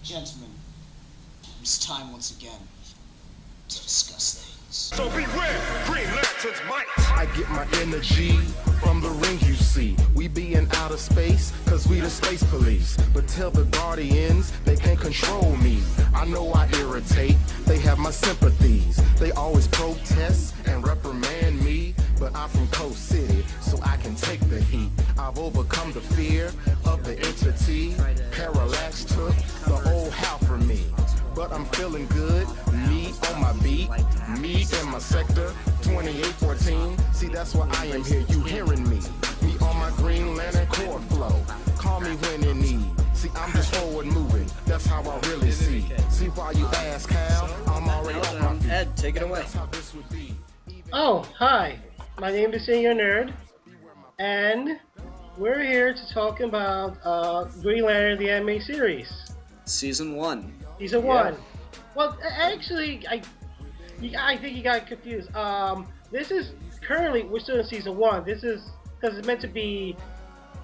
Gentlemen, it's time once again to discuss things. So beware, Green Lantern's might. I get my energy from the ring you see. We be in outer space, cause we the space police. But tell the Guardians, they can't control me. I know I irritate, they have my sympathies. They always protest and reprimand me. But I'm from Coast City, so I can take the heat. I've overcome the fear of the entity. Parallax took the old house from me. But I'm feeling good, me on my beat, me in my sector, 2814. See, that's why I am here, you hearing me. Me on my Green Lantern chord flow. Call me when in need. See, I'm just forward moving, that's how I really see. See why you ask how, I'm already on my feet. Ed, take it away. That's how this would be. Oh, hi. My name is senornerd, and we're here to talk about Green Lantern, the anime series. Season 1. Season 1. Well, actually, I think you got confused. This is currently, we're still in Season 1. This is, because it's meant to be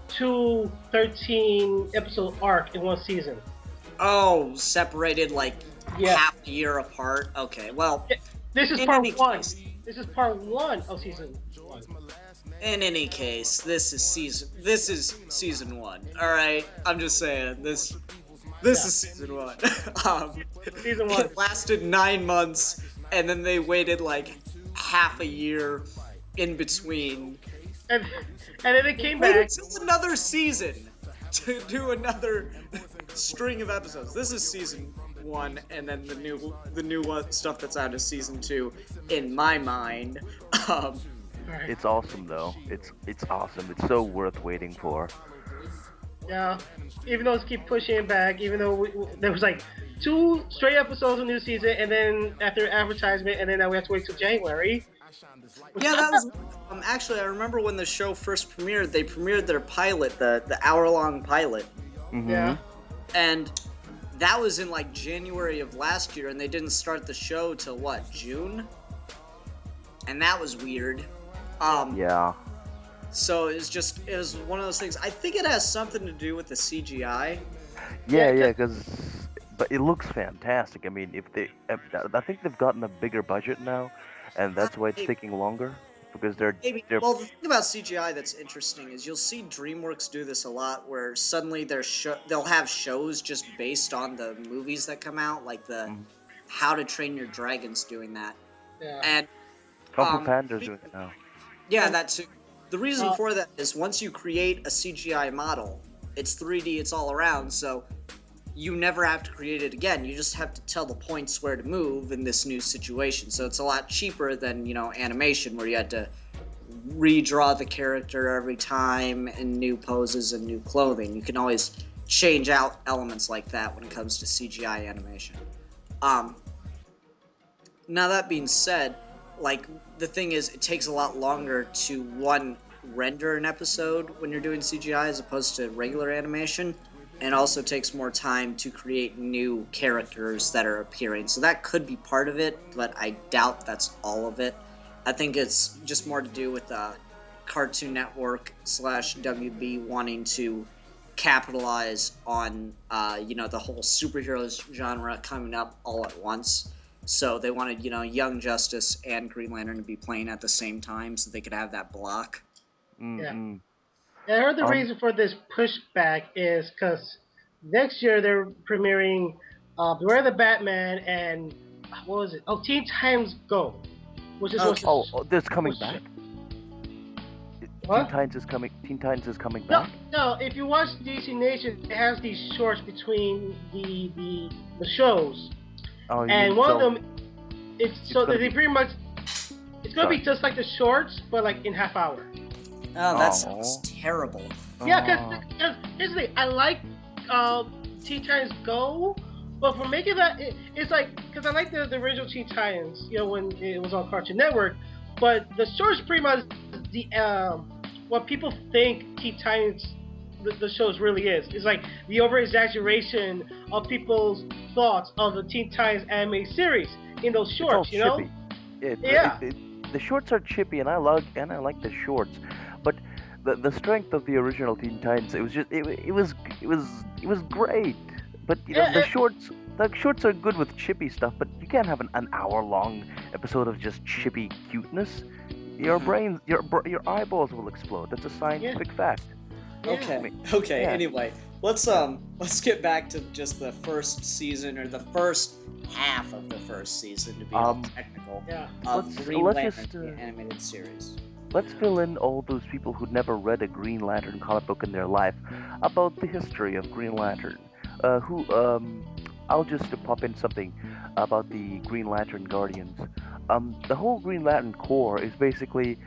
2 13-episode arc in one season. Oh, separated like Yeah. half a year apart. Okay, well, This is in part any 1. case- This is part 1 of Season 1. in any case, this is season 1. All right, I'm just saying this is season 1. Season 1. It lasted 9 months, and then they waited like half a year in between. And then it came Waited back. until another season to do another string of episodes. This is season 1, and then the new one, stuff that's out is season 2. In my mind, Right. It's awesome though. It's awesome. It's so worth waiting for. Yeah, even though it's keep pushing it back, even though there was like 2 straight episodes of new season, and then after advertisement, and then now we have to wait till January. yeah, that was actually. I remember when the show first premiered. They premiered their pilot, the hour-long pilot, Mm-hmm. Yeah. and that was in like January of last year, and they didn't start the show till what, June? And that was weird. Yeah. So it was one of those things. I think it has something to do with the CGI. Yeah, but it looks fantastic. I mean, I think they've gotten a bigger budget now, and that's why it's taking longer because they're Well, the thing about CGI that's interesting is you'll see DreamWorks do this a lot, where suddenly they'll have shows just based on the movies that come out, like the How to Train Your Dragon's doing that, Yeah. and Kung Fu Panda's doing it now. yeah, that too. The reason for that is once you create a CGI model, it's 3D, it's all around, so you never have to create it again. You just have to tell the points where to move in this new situation. So it's a lot cheaper than, animation where you had to redraw the character every time and new poses and new clothing. You can always change out elements like that when it comes to CGI animation. Now that being said, like, the thing is, it takes a lot longer to, one, render an episode when you're doing CGI as opposed to regular animation, and also takes more time to create new characters that are appearing. So that could be part of it, but I doubt that's all of it. I think it's just more to do with Cartoon Network / WB wanting to capitalize on, the whole superheroes genre coming up all at once. So they wanted, Young Justice and Green Lantern to be playing at the same time so they could have that block. Yeah. Mm-hmm. And I heard the reason for this pushback is because next year they're premiering Beware the Batman and what was it? Oh, Teen Titans Go, which is This coming back. What? Teen Titans is coming No, back. no. If you watch DC Nation, it has these shorts between the shows, Oh, you and mean one so- of them, they pretty much, it's gonna be Sorry. just like the shorts, but like in half hour. Oh, that Aw. sounds terrible. Yeah, because here's the thing. I like Teen Titans Go, but for making that, it's like, because I like the original Teen Titans, when it was on Cartoon Network, but the shorts pretty much the what people think Teen Titans the shows really is. It's like the over exaggeration of people's thoughts of the Teen Titans anime series in those It's all shorts, chippy. Yeah. The shorts are chippy, and I like the shorts, but the strength of the original Teen Titans, it was great. But the shorts are good with chippy stuff, but you can't have an hour-long episode of just chippy cuteness. Your Mhm. brains, your eyeballs will explode. That's a Yeah. scientific fact. Yeah. Okay. Okay. Yeah. Anyway, let's get back to just the first season or the first half of the first season to be all Um, technical Yeah. of let's Green let's Lantern, just the animated series. let's fill in all those people who'd never read a Green Lantern comic book in their life about the history of Green Lantern. I'll just pop in something about the Green Lantern Guardians. The whole Green Lantern Corps is basically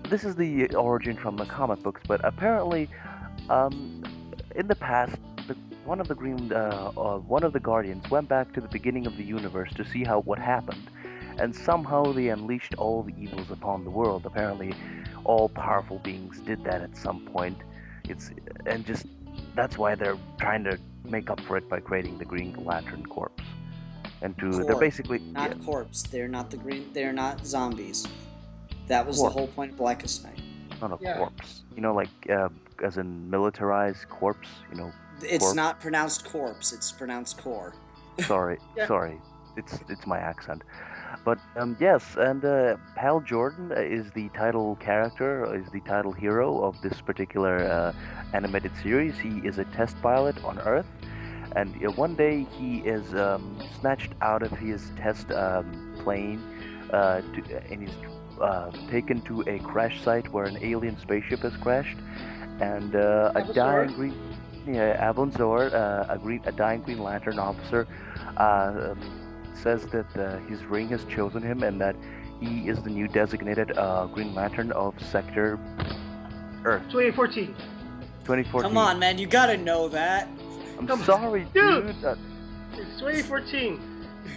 this is the origin from the comic books, but apparently, um, in the past, one of the Guardians went back to the beginning of the universe to see how what happened, and somehow they unleashed all the evils upon the world. Apparently, all powerful beings did that at some point. It's and just that's why they're trying to make up for it by creating the Green Lantern Corps. They're Corp, basically not corpse. They're not the green. They're not zombies. That was the corp, whole point of Blackest Night. not a Yeah. corpse. Like as in militarized corpse. It's corp. not pronounced corpse. It's pronounced core. Sorry, Yeah. sorry. It's my accent. But yes, and Hal Jordan is the title character, is the title hero of this particular animated series. He is a test pilot on Earth, and one day he is snatched out of his test plane, and he's taken to a crash site where an alien spaceship has crashed, and a Avatar. dying green, yeah, Avon a dying Green Lantern officer, says that his ring has chosen him and that he is the new designated Green Lantern of Sector Earth 2014. 2014. Come on, man. You gotta know that. I'm Come on. sorry, Dude. dude. It's 2014.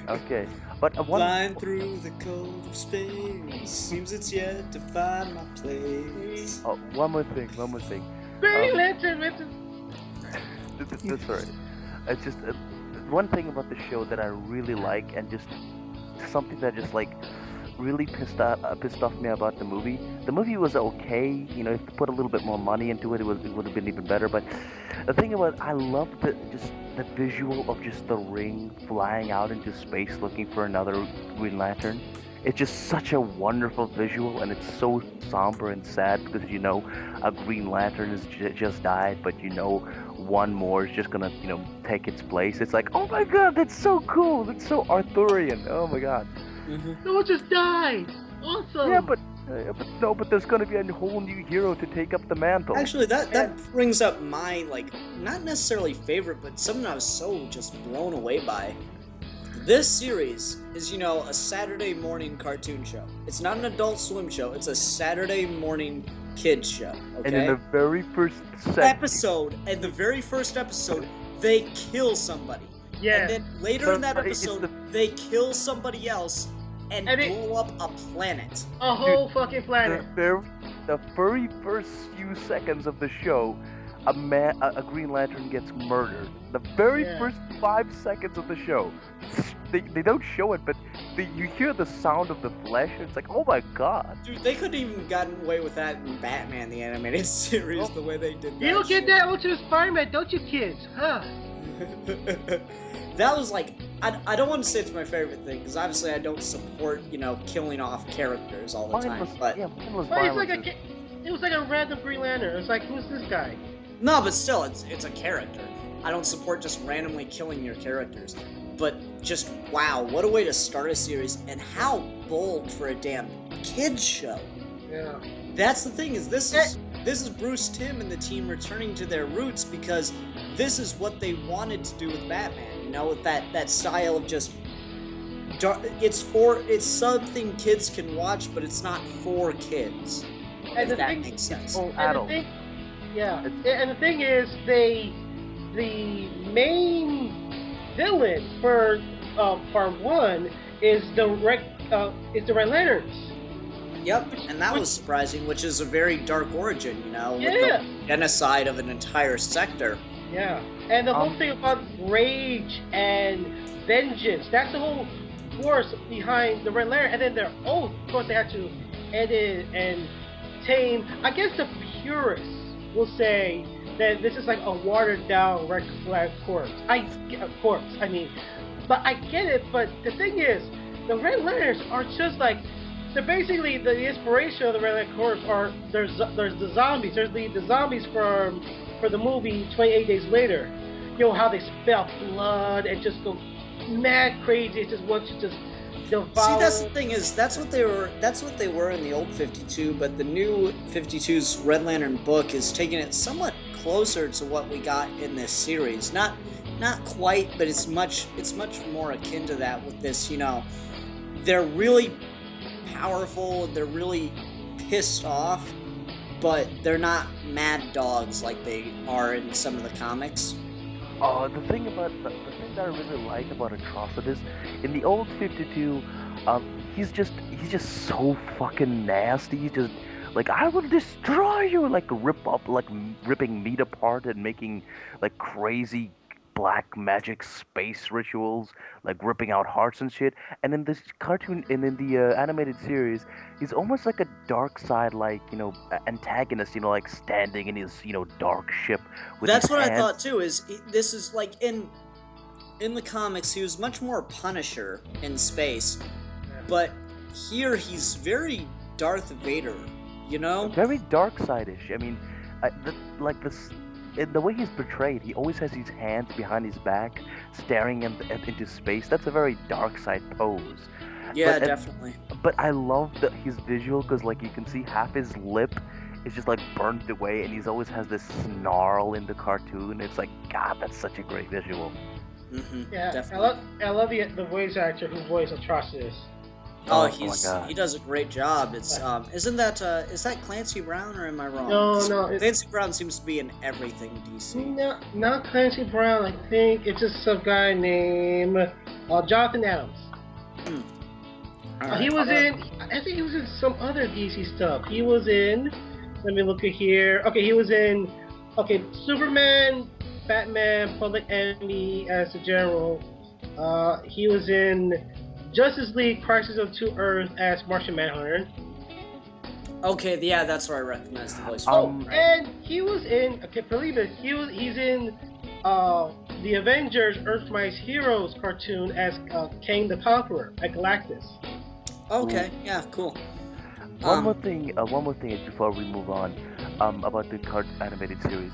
Okay, but Flying through the cold of space, seems it's yet to find my place. one more thing. Green Um, Lantern. That's right. It's just one thing about the show that I really like, and just something that just like really pissed off me about the movie. The movie was okay, if you put a little bit more money into it, it would have been even better. But the thing about I love just the visual of just the ring flying out into space looking for another Green Lantern. It's just such a wonderful visual, and it's so somber and sad because a Green Lantern has just died, but one more is just gonna take its place. It's like, oh my god, that's so cool, that's so Arthurian. Oh my god. No one just died. Awesome. Yeah, but there's gonna be a whole new hero to take up the mantle. Actually, that brings up my not necessarily favorite, but something I was so just blown away by. This series is, a Saturday morning cartoon show. It's not an Adult Swim show. It's a Saturday morning kids show. Okay. And in the very first in the very first episode, they kill somebody. Yeah. And then later in that It's episode, they kill somebody else and blow up a planet. A whole fucking planet. the very first few seconds of the show, a Green Lantern gets murdered. The very first 5 seconds of the show, they don't show it, but you hear the sound of the flesh. And it's like, oh my god. Dude, they couldn't even gotten away with that in Batman the Animated Series, the way they did that. You don't get shit. that Ultimate Spider-Man, don't you, kids? Huh? That was I don't want to say it's my favorite thing, because obviously I don't support, killing off characters all the time. But Mindless Well, violence. it was like a random Green Lantern. It's like, who's this guy? no, but still, it's a character. I don't support just randomly killing your characters. But just, wow, what a way to start a series, and how bold for a damn kids show. Yeah. That's the thing, is this is Bruce Timm and the team returning to their roots, because this is what they wanted to do with Batman, with that style of just it's something kids can watch, but it's not for kids. And if that makes sense. Adult. And the thing is, the main villain for part 1 is the Red Lanterns. Yep, and that was surprising, which is a very dark origin, with the genocide of an entire sector. Yeah, and the whole thing about rage and vengeance, that's the whole force behind the Red Lantern. And then of course they had to edit and tame. I guess the purists will say that this is like a watered down Red Flag corpse. I mean, but I get it. But the thing is, the Red Lanterns are just like they're basically the inspiration of the Red Lantern Corps. Are there's the zombies. There's the zombies from for the movie 28 Days Later. You know how they spit out blood and just go mad crazy. It just wants to just devour. See, that's the thing is that's what they were. That's what they were in the old 52. But the new 52's Red Lantern book is taking it somewhat closer to what we got in this series. Not quite, but it's much more akin to that with this. You know, they're really powerful. They're really pissed off, but they're not mad dogs like they are in some of the comics. The thing that I really like about Atrocitus, in the old 52, he's just so fucking nasty. He's just like, I will destroy you, like ripping meat apart and making like crazy black magic space rituals, like ripping out hearts and shit. And in this cartoon and in the animated series, he's almost like a dark side, like, you know, antagonist, you know, like standing in his, you know, dark ship with That's his what hands. I thought too. This is like in the comics, he was much more Punisher in space, but here he's very Darth Vader. You know, Very dark side-ish. I mean, like this, in the way he's portrayed, he always has his hands behind his back, staring into space. That's a very dark side pose. yeah, But, definitely. but I love his visual because, like, you can see half his lip is just like burnt away, and he's always has this snarl in the cartoon. It's like, God, that's such a great visual. Yeah, Definitely. I love the voice actor who voiced Atrocitus. Oh, Oh my God. he does a great job. It's isn't that is that Clancy Brown or am I wrong? No, it's Clancy Brown seems to be in everything DC. no, not Clancy Brown. I think it's just some guy named Jonathan Adams. He was in. I think he was in some other DC stuff. He was in. Let me look at here. Okay, he was in. Okay, Superman, Batman, Public Enemy as the General. He was in Justice League: Crisis of Two Earths as Martian Manhunter. Okay, yeah, that's where I recognize the voice. And he was in. Okay, believe it. He's in the Avengers: Earth Mightiest Heroes cartoon as Kang the Conqueror at Galactus. Okay, yeah, cool. One more thing before we move on, about the animated series.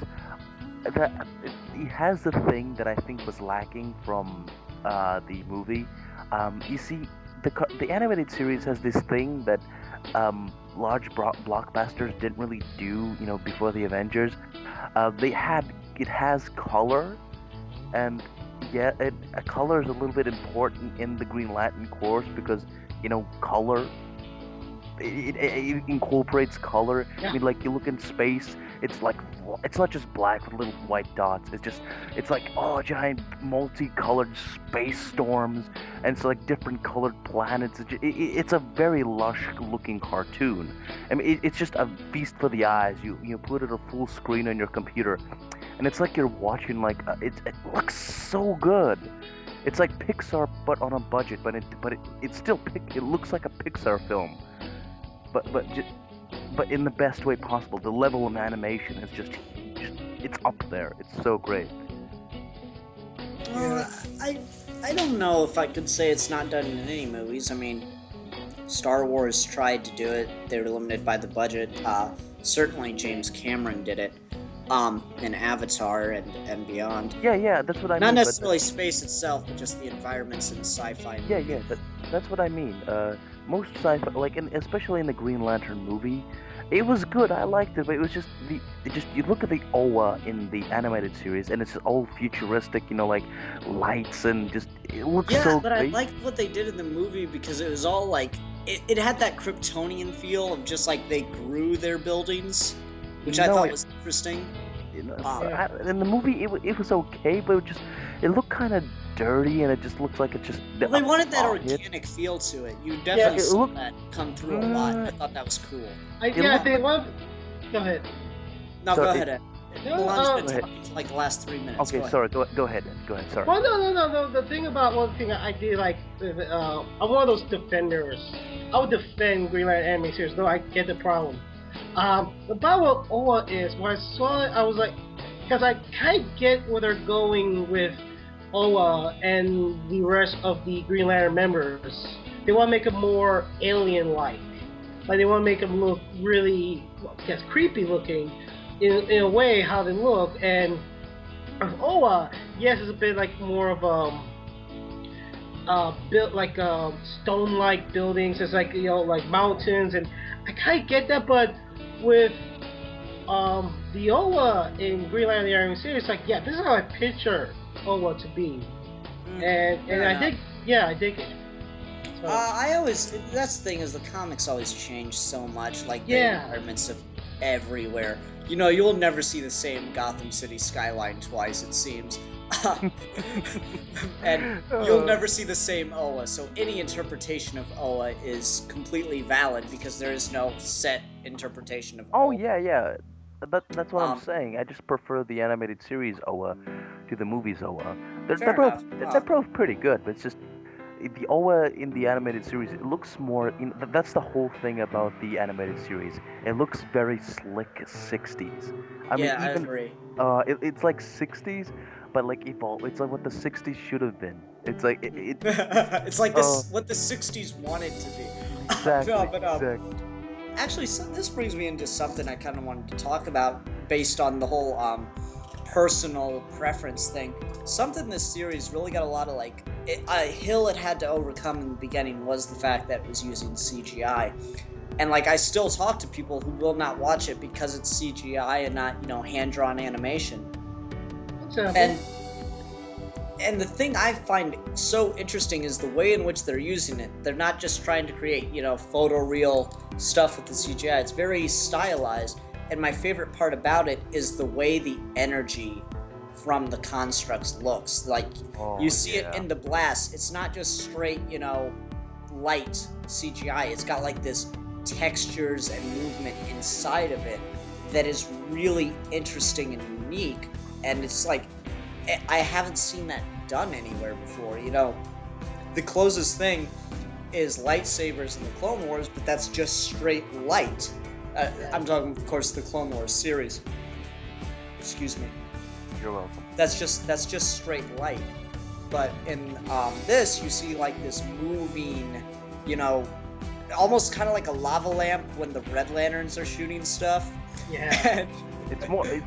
That it has the thing that I think was lacking from the movie. You see, the animated series has this thing that large blockbusters didn't really do, you know, before the Avengers. It has color, and yeah, color is a little bit important in the Green Lantern Corps because, you know, color. It incorporates color. Yeah. I mean, like, you look in space, it's like, it's not just black with little white dots. It's like, oh, giant multicolored space storms, and it's like different colored planets. It's a very lush looking cartoon. I mean, it's just a feast for the eyes. You put it a full screen on your computer, and it's like you're watching like it looks so good. It's like Pixar but on a budget, but it's still it looks like a Pixar film. But in the best way possible. The level of animation is just it's up there. It's so great. I don't know if I could say it's not done in any movies. I mean, Star Wars tried to do it. They were limited by the budget. Certainly James Cameron did it. In Avatar and beyond. Yeah, that's what I mean. Not necessarily space itself, but just the environments in sci-fi. Yeah, that's what I mean. Most sci-fi, like, especially in the Green Lantern movie, it was good. I liked it, but it was just you look at the Oa in the animated series, and it's all futuristic, you know, like lights and just it looks so Yeah, but great. I liked what they did in the movie because it was all like it had that Kryptonian feel of just like they grew their buildings, which I thought was interesting. You know, Yeah. in the movie, it was okay, but it looked kind of dirty, and it just looks like it's just. Well, they wanted that hit. organic feel to it. You definitely it saw looked- that come through a lot. I thought that was cool. I think one. Go ahead. No, So go it- ahead, Ed. No, Milan's Go been ahead. talking for like the last 3 minutes. Okay, Go ahead. sorry. Go ahead. Go ahead. Sorry. Well, no. The thing about one thing I did like, I'm one of those defenders. I would defend Green Lantern anime series, though I get the problem. The problem with Oa is when I saw it, I was like, because I kind of get where they're going with Oa and the rest of the Green Lantern members. They want to make them more alien-like. Like they want to make them look really, well, I guess, creepy looking in a way how they look. And of Oa, yes, it's a bit like more of built like stone-like buildings. It's like like mountains, and I kind of get that. But with the Oa in Green Lantern the Iron series, like yeah, this is how I picture Oa to be, and Fair I enough. think yeah, I dig it. So I always that's the thing is the comics always change so much, like the yeah, environments of everywhere. You know, you'll never see the same Gotham City skyline twice, it seems. And you'll Uh, never see the same Oa, so any interpretation of Oa is completely valid because there is no set interpretation of oh Oa. yeah, yeah. That's what I'm Um, saying. I just prefer the animated series OA to the movies OA. They're they're fair both enough. they're both pretty good, but it's just the OA in the animated series. It looks more. That's the whole thing about the animated series. It looks very slick 60s. I mean, Yeah, I even agree. it's like 60s, but like evolve. It's like what the 60s should have been. It's like it's It's like this what the '60s wanted to be. No, exactly but exactly. actually, so this brings me into something I kind of wanted to talk about based on the whole personal preference thing. Something this series really got a lot of a hill it had to overcome in the beginning was the fact that it was using CGI. And like I still talk to people who will not watch it because it's CGI and not, hand drawn animation. example. And and the thing I find so interesting is the way in which they're using it. They're not just trying to create, photoreal stuff with the CGI. It's very stylized. And my favorite part about it is the way the energy from the constructs looks. Like you Oh see it yeah. in the blast. It's not just straight, light CGI. It's got like this textures and movement inside of it that is really interesting and unique. And it's like I haven't seen that done anywhere before. The closest thing is lightsabers in the Clone Wars, but that's just straight light. I'm talking, of course, the Clone Wars series. Excuse me. You're welcome. That's just straight light. But in this, you see like this moving, you know, almost kind of like a lava lamp when the Red Lanterns are shooting stuff. Yeah. And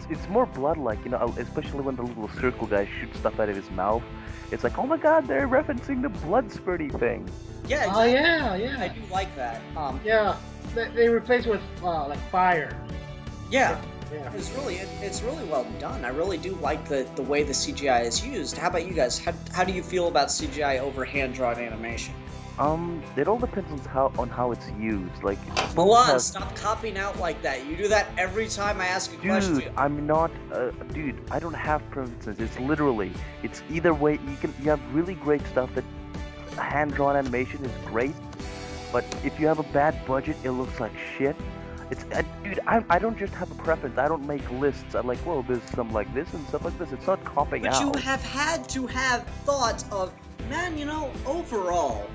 It's more blood like, especially when the little circle guy shoots stuff out of his mouth. It's like, oh my god, they're referencing the blood spurty thing. yeah, Oh exactly. yeah, I yeah, do like that. yeah. They replace with like fire. Yeah. Yeah. It's really well done. I really do like the way the CGI is used. How about you guys? How do you feel about CGI over hand drawn animation? It all depends on how it's used. Like both Milan, have. stop copying out like that. You do that every time I ask a Dude, question. I'm not. Dude, I don't have preferences. It's literally, it's either way. You have really great stuff that hand-drawn animation is great, but if you have a bad budget, it looks like shit. Dude, I don't just have a preference. I don't make lists. I'm like, well, there's some like this and stuff like this. It's not copying But you out. have had to have thought of, man, overall,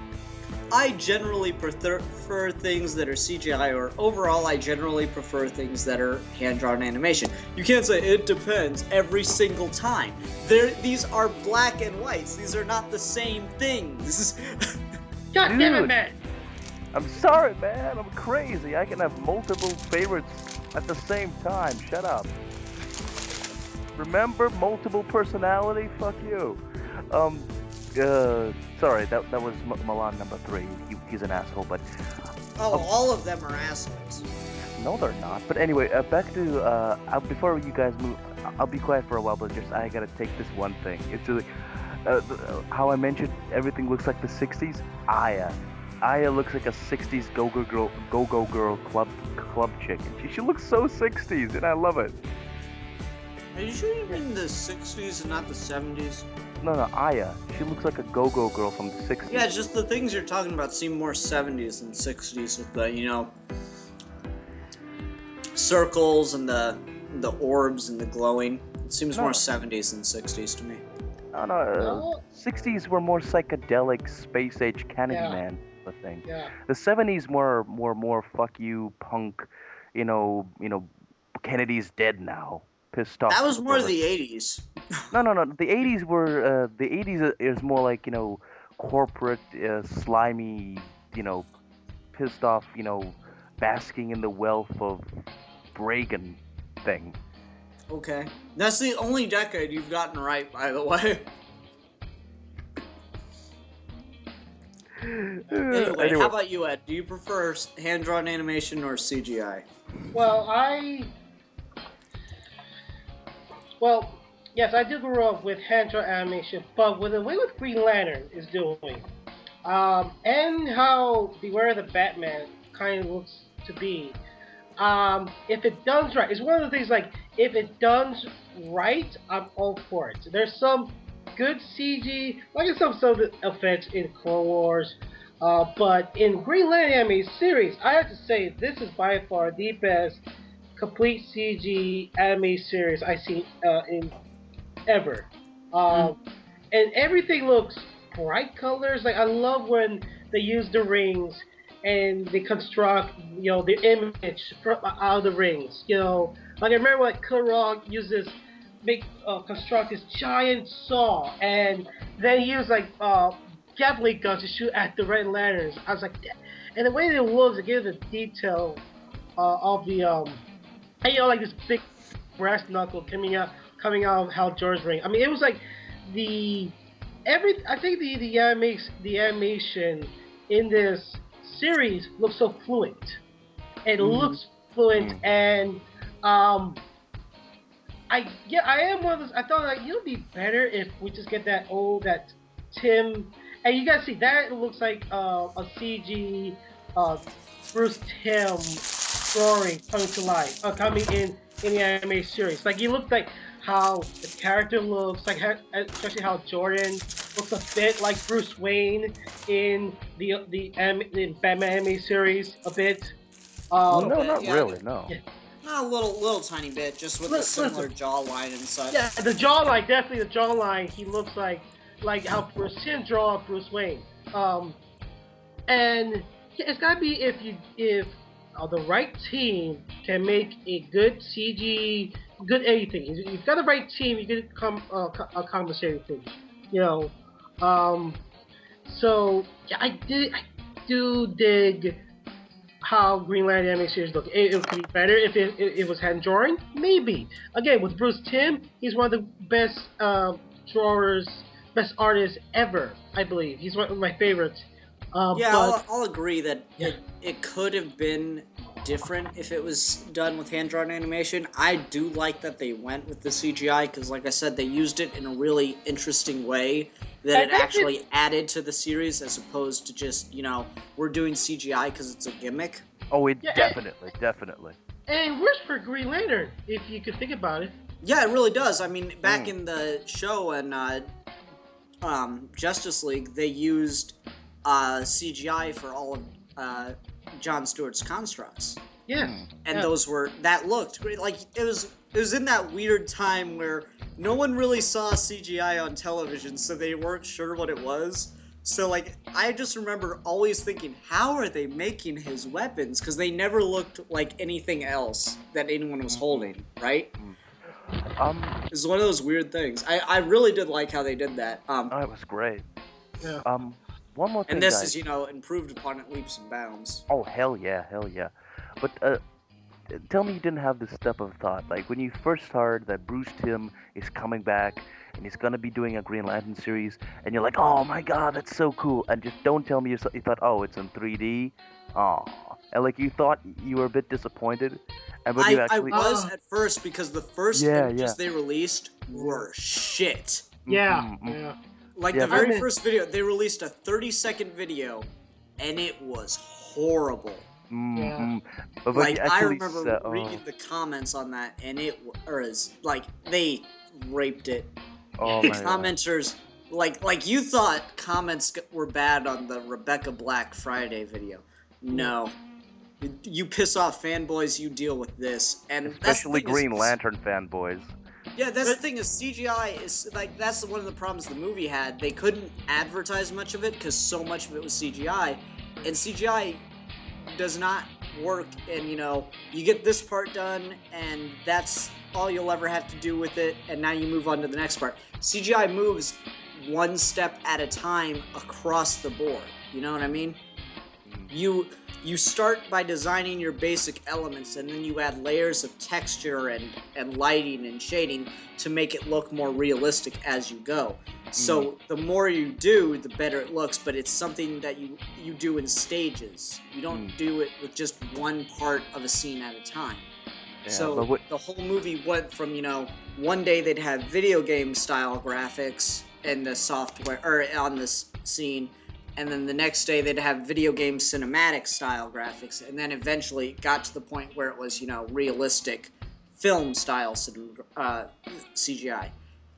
I generally prefer things that are CGI, or overall, I generally prefer things that are hand-drawn animation. You can't say it depends every single time. These are black and whites. These are not the same things. God damn it, Dude. man! I'm sorry, man. I'm crazy. I can have multiple favorites at the same time. Shut up. Remember multiple personality? Fuck you. Um, sorry, that was Milan number 3. He's an asshole, but Oh, all of them are assholes. no, they're not. But anyway, back to before you guys move, I'll be quiet for a while, but just I gotta take this one thing. It's really how I mentioned everything looks like the '60s. Aya looks like a '60s go-go girl club chick. She looks so '60s, and I love it. Are you sure you mean the 60s and not the 70s? No, Aya. She looks like a go-go girl from the '60s. Yeah, just the things you're talking about seem more 70s than 60s with the, circles and the orbs and the glowing. It seems No. more 70s than 60s to me. No, no. No. '60s were more psychedelic, space age Candyman thing. Yeah. The '70s more fuck you punk, Kennedy's dead now. pissed off. That was more over. the 80s. No, no, no. The 80s were the 80s is more like, corporate, slimy, pissed off, basking in the wealth of Reagan thing. Okay. That's the only decade you've gotten right, by the way. Anyway, how about you, Ed? Do you prefer hand-drawn animation or CGI? Well, yes, I do grow up with hand-drawn animation, but with the way what Green Lantern is doing, and how Beware the Batman kind of looks to be, if it done right, it's one of the things like, if it done right, I'm all for it. There's some good CG, like some effects in Clone Wars, but in Green Lantern animated series, I have to say this is by far the best complete CG anime series I've seen in ever. And everything looks bright colors. Like I love when they use the rings and they construct, the image out of the rings. Like I remember when Kurog uses construct this giant saw, and they use Gatling guns to shoot at the Red Lanterns. I was like, and the way it looks, it gives the detail of the and like this big brass knuckle coming out of Hal Jordan's ring. I mean, it was like I think the animation in this series looks so fluent. It looks fluent, and I am one of those. I thought it would be better if we just get that Tim, and you guys see that it looks like a CG Bruce Tim drawing coming to life, coming in the anime series. Like, he looked like how the character looks, like especially how Jordan looks a bit like Bruce Wayne in the Batman anime series a bit. No, not really, no. Yeah. Not a little tiny bit, just with a similar jawline and such. Yeah, the jawline, definitely the jawline. He looks like how Bruce Tim draw Bruce Wayne. And it's gotta be if the right team can make a good CG, good anything. If you've got the right team, you can accomplish anything. So yeah, I do dig how Green Lantern anime series look. It could be better if it was hand drawing, maybe. Again, with Bruce Timm, he's one of the best drawers, best artists ever. I believe he's one of my favorites. I'll agree that it could have been different if it was done with hand-drawn animation. I do like that they went with the CGI because, like I said, they used it in a really interesting way that it actually added to the series as opposed to just, we're doing CGI because it's a gimmick. Oh, definitely. And worse for Green Lantern, if you could think about it. Yeah, it really does. I mean, back in the show and Justice League, they used CGI for all of John Stewart's constructs. Yes. And that looked great. Like, it was in that weird time where no one really saw CGI on television, so they weren't sure what it was. So, like, I just remember always thinking, how are they making his weapons? Because they never looked like anything else that anyone was holding, right? It's one of those weird things. I really did like how they did that. It was great. Yeah. One more thing, and this guys. is, improved upon it leaps and bounds. Oh, hell yeah. But tell me you didn't have this step of thought. Like, when you first heard that Bruce Timm is coming back and he's going to be doing a Green Lantern series, and you're like, oh my god, that's so cool. And just don't tell me you thought, oh, it's in 3D. Aw. And, like, you thought you were a bit disappointed. And but I was at first because the first images they released were shit. Yeah. Like, the very first video, they released a 30-second video, and it was horrible. Yeah. But like, I remember reading the comments on that, and they raped it. Oh, the my commenters, like you thought comments were bad on the Rebecca Black Friday video. No. You piss off fanboys, you deal with this. And especially Green Lantern fanboys. Yeah, that's the thing is CGI is, like, that's one of the problems the movie had. They couldn't advertise much of it because so much of it was CGI. And CGI does not work, and you get this part done, and that's all you'll ever have to do with it, and now you move on to the next part. CGI moves one step at a time across the board. You know what I mean? You start by designing your basic elements, and then you add layers of texture and lighting and shading to make it look more realistic as you go. So the more you do, the better it looks, but it's something that you do in stages. You don't do it with just one part of a scene at a time. Yeah, so the whole movie went from, one day they'd have video game style graphics in the software, or on this scene, and then the next day they'd have video game cinematic style graphics, and then eventually it got to the point where it was, realistic film style CGI.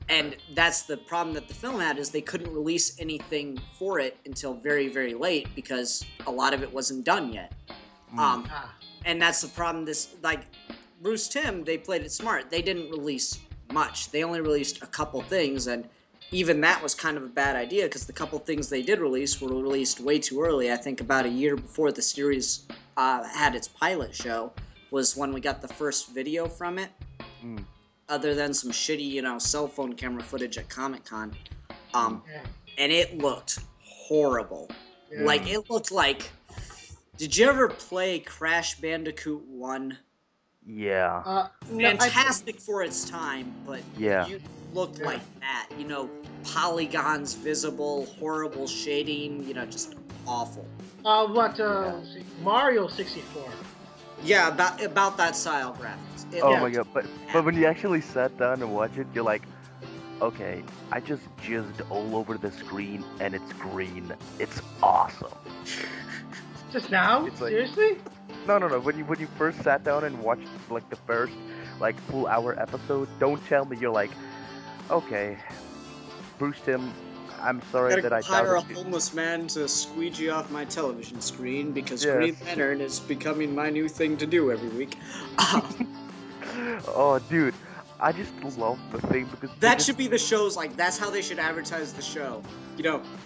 And that's the problem that the film had, is they couldn't release anything for it until very, very late because a lot of it wasn't done yet. And that's the problem. Bruce Timm, they played it smart. They didn't release much. They only released a couple things, and even that was kind of a bad idea because the couple things they did release were released way too early. I think about a year before the series had its pilot show was when we got the first video from it. Other than some shitty, cell phone camera footage at Comic-Con. And it looked horrible. Yeah. Like, it looked like... Did you ever play Crash Bandicoot 1? Yeah. Fantastic for its time, but you looked like that. Polygons visible, horrible shading, just awful. Mario 64. Yeah, about that style graphics. My god, but when you actually sat down and watched it, you're like, okay, I just jizzed all over the screen and it's green. It's awesome. Just now? It's like, seriously? No. When you first sat down and watched like the first full hour episode, don't tell me you're like, okay, Bruce Timm, I'm sorry that I hire a homeless man to squeegee off my television screen because Green Lantern is becoming my new thing to do every week. Oh, dude, I just love the thing because that should be the show's that's how they should advertise the show.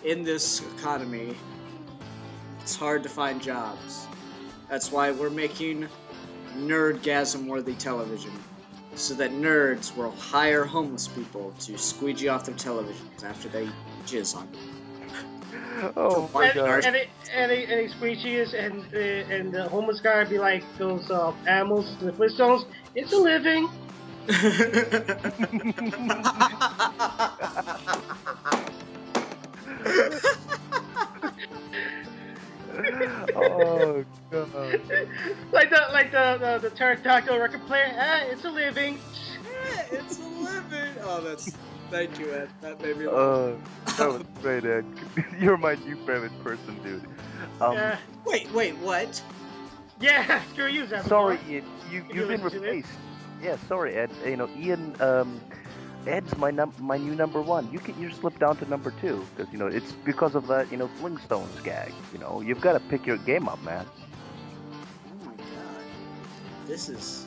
In this economy, it's hard to find jobs. That's why we're making nerdgasm-worthy television. So that nerds will hire homeless people to squeegee off their televisions after they jizz on them. Oh my god! And he squeegees, and the homeless guy would be like those animals in the Flintstones. It's a living. Oh god! like the pterodactyl record player. It's a living. It's a living. Oh, thank you, Ed. That made me laugh. That was great, Ed. You're my new favorite person, dude. Wait, what? Yeah, screw you, Zeb. Sorry, Ian. You've been replaced. Yeah, sorry, Ed. Ian. Ed's my new number one. You slip down to number two because it's because of that Flintstones gag. You've got to pick your game up, man. Oh my god, this is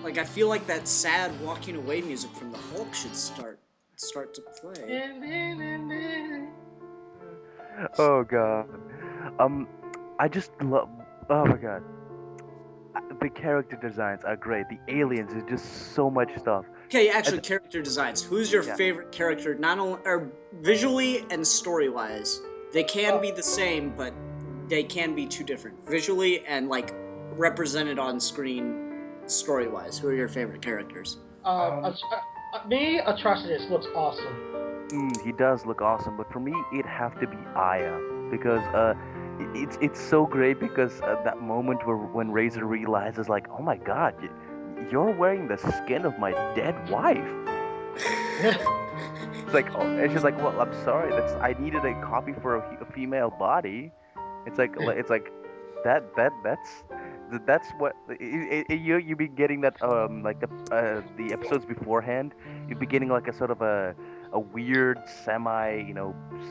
I feel like that sad walking away music from the Hulk should start to play. Oh god, I just love. Oh my god, the character designs are great. The aliens is just so much stuff. Okay, actually, character designs. Who's your favorite character? Not only visually and story-wise, they can be the same, but they can be two different. Visually and represented on screen, story-wise. Who are your favorite characters? Me, Atrocitus looks awesome. He does look awesome, but for me, it'd have to be Aya because it's so great because that moment when Razor realizes oh my god. You're wearing the skin of my dead wife. It's and she's like, well, I'm sorry. I needed a copy for a female body. It's like that's what you be getting that the episodes beforehand. You'd be getting a sort of a weird semi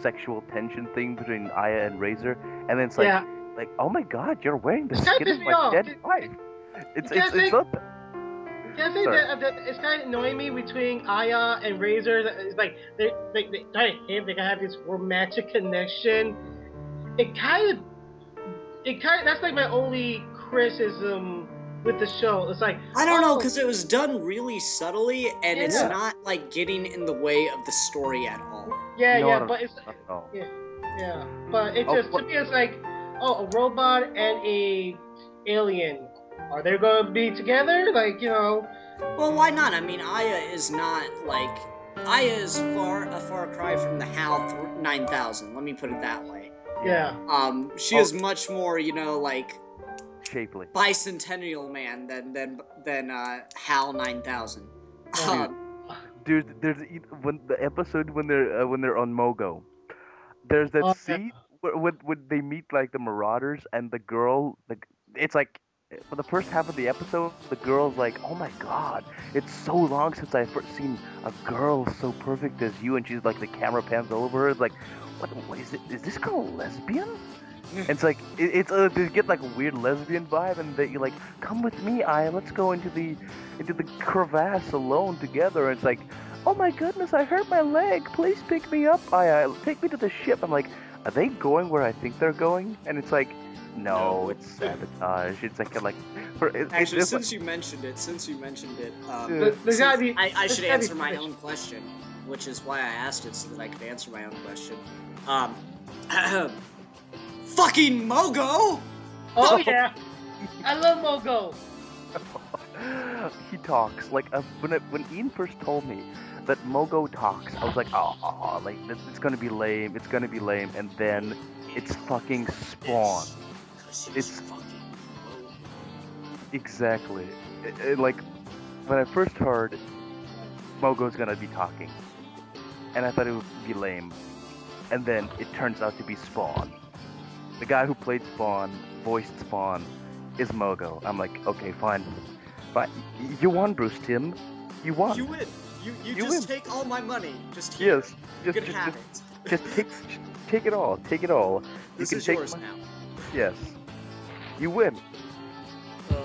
sexual tension thing between Aya and Razor, and then it's oh my god, you're wearing the skin of my dead wife. It's not. Can I say that it's kind of annoying me between Aya and Razor? It's they kind of have this romantic connection. It kind of that's like my only criticism with the show. It's like, I don't know, oh, because it was done really subtly, and it's Yeah. not like getting in the way of the story at all. yeah, Not but it's at all. yeah, but it Oh, just to me it's like, oh, a robot and a alien, are they gonna be together? Like, Well, why not? I mean, Aya is not like Aya is a far cry from the HAL 9000. Let me put it that way. yeah. She is much more, like Shapely. bicentennial man than HAL 9000. Yeah. There's when the episode when they're on Mogo. There's that Oh, yeah. scene where when they meet like the Marauders and the girl, it's like for the first half of the episode, the girl's like, "Oh my God, it's so long since I've first seen a girl so perfect as you," and she's like, the camera pans over her, it's like, what is it? Is this girl lesbian? And it's like they get like a weird lesbian vibe, and they like, "Come with me, Aya. Let's go into the crevasse alone together." And it's like, "Oh my goodness, I hurt my leg. Please pick me up, Aya. Take me to the ship." I'm like, "Are they going where I think they're going?" And it's like, "No, it's sabotage." It's like Actually, since you mentioned it, There's gotta be. I there's should gotta be answer my footage. own question, which is why I asked it so that I could answer my own question. Fucking Mogo! Oh yeah, I love Mogo. he talks like when Ian first told me that Mogo talks, I was like, oh, like it's gonna be lame. It's gonna be lame, and then it's fucking Spawn. It's fucking Mogo. Exactly. Like when I first heard Mogo's gonna be talking, and I thought it would be lame, and then it turns out to be Spawn. The guy who played Spawn, voiced Spawn, is Mogo. I'm like, okay, fine. But you won, Bruce Timm. You won. You win. You You just win. take all my money. Just here. Yes. You Just can have it. just take it all. Take it all. This you can is take yours my- now. Yes. You win. Uh,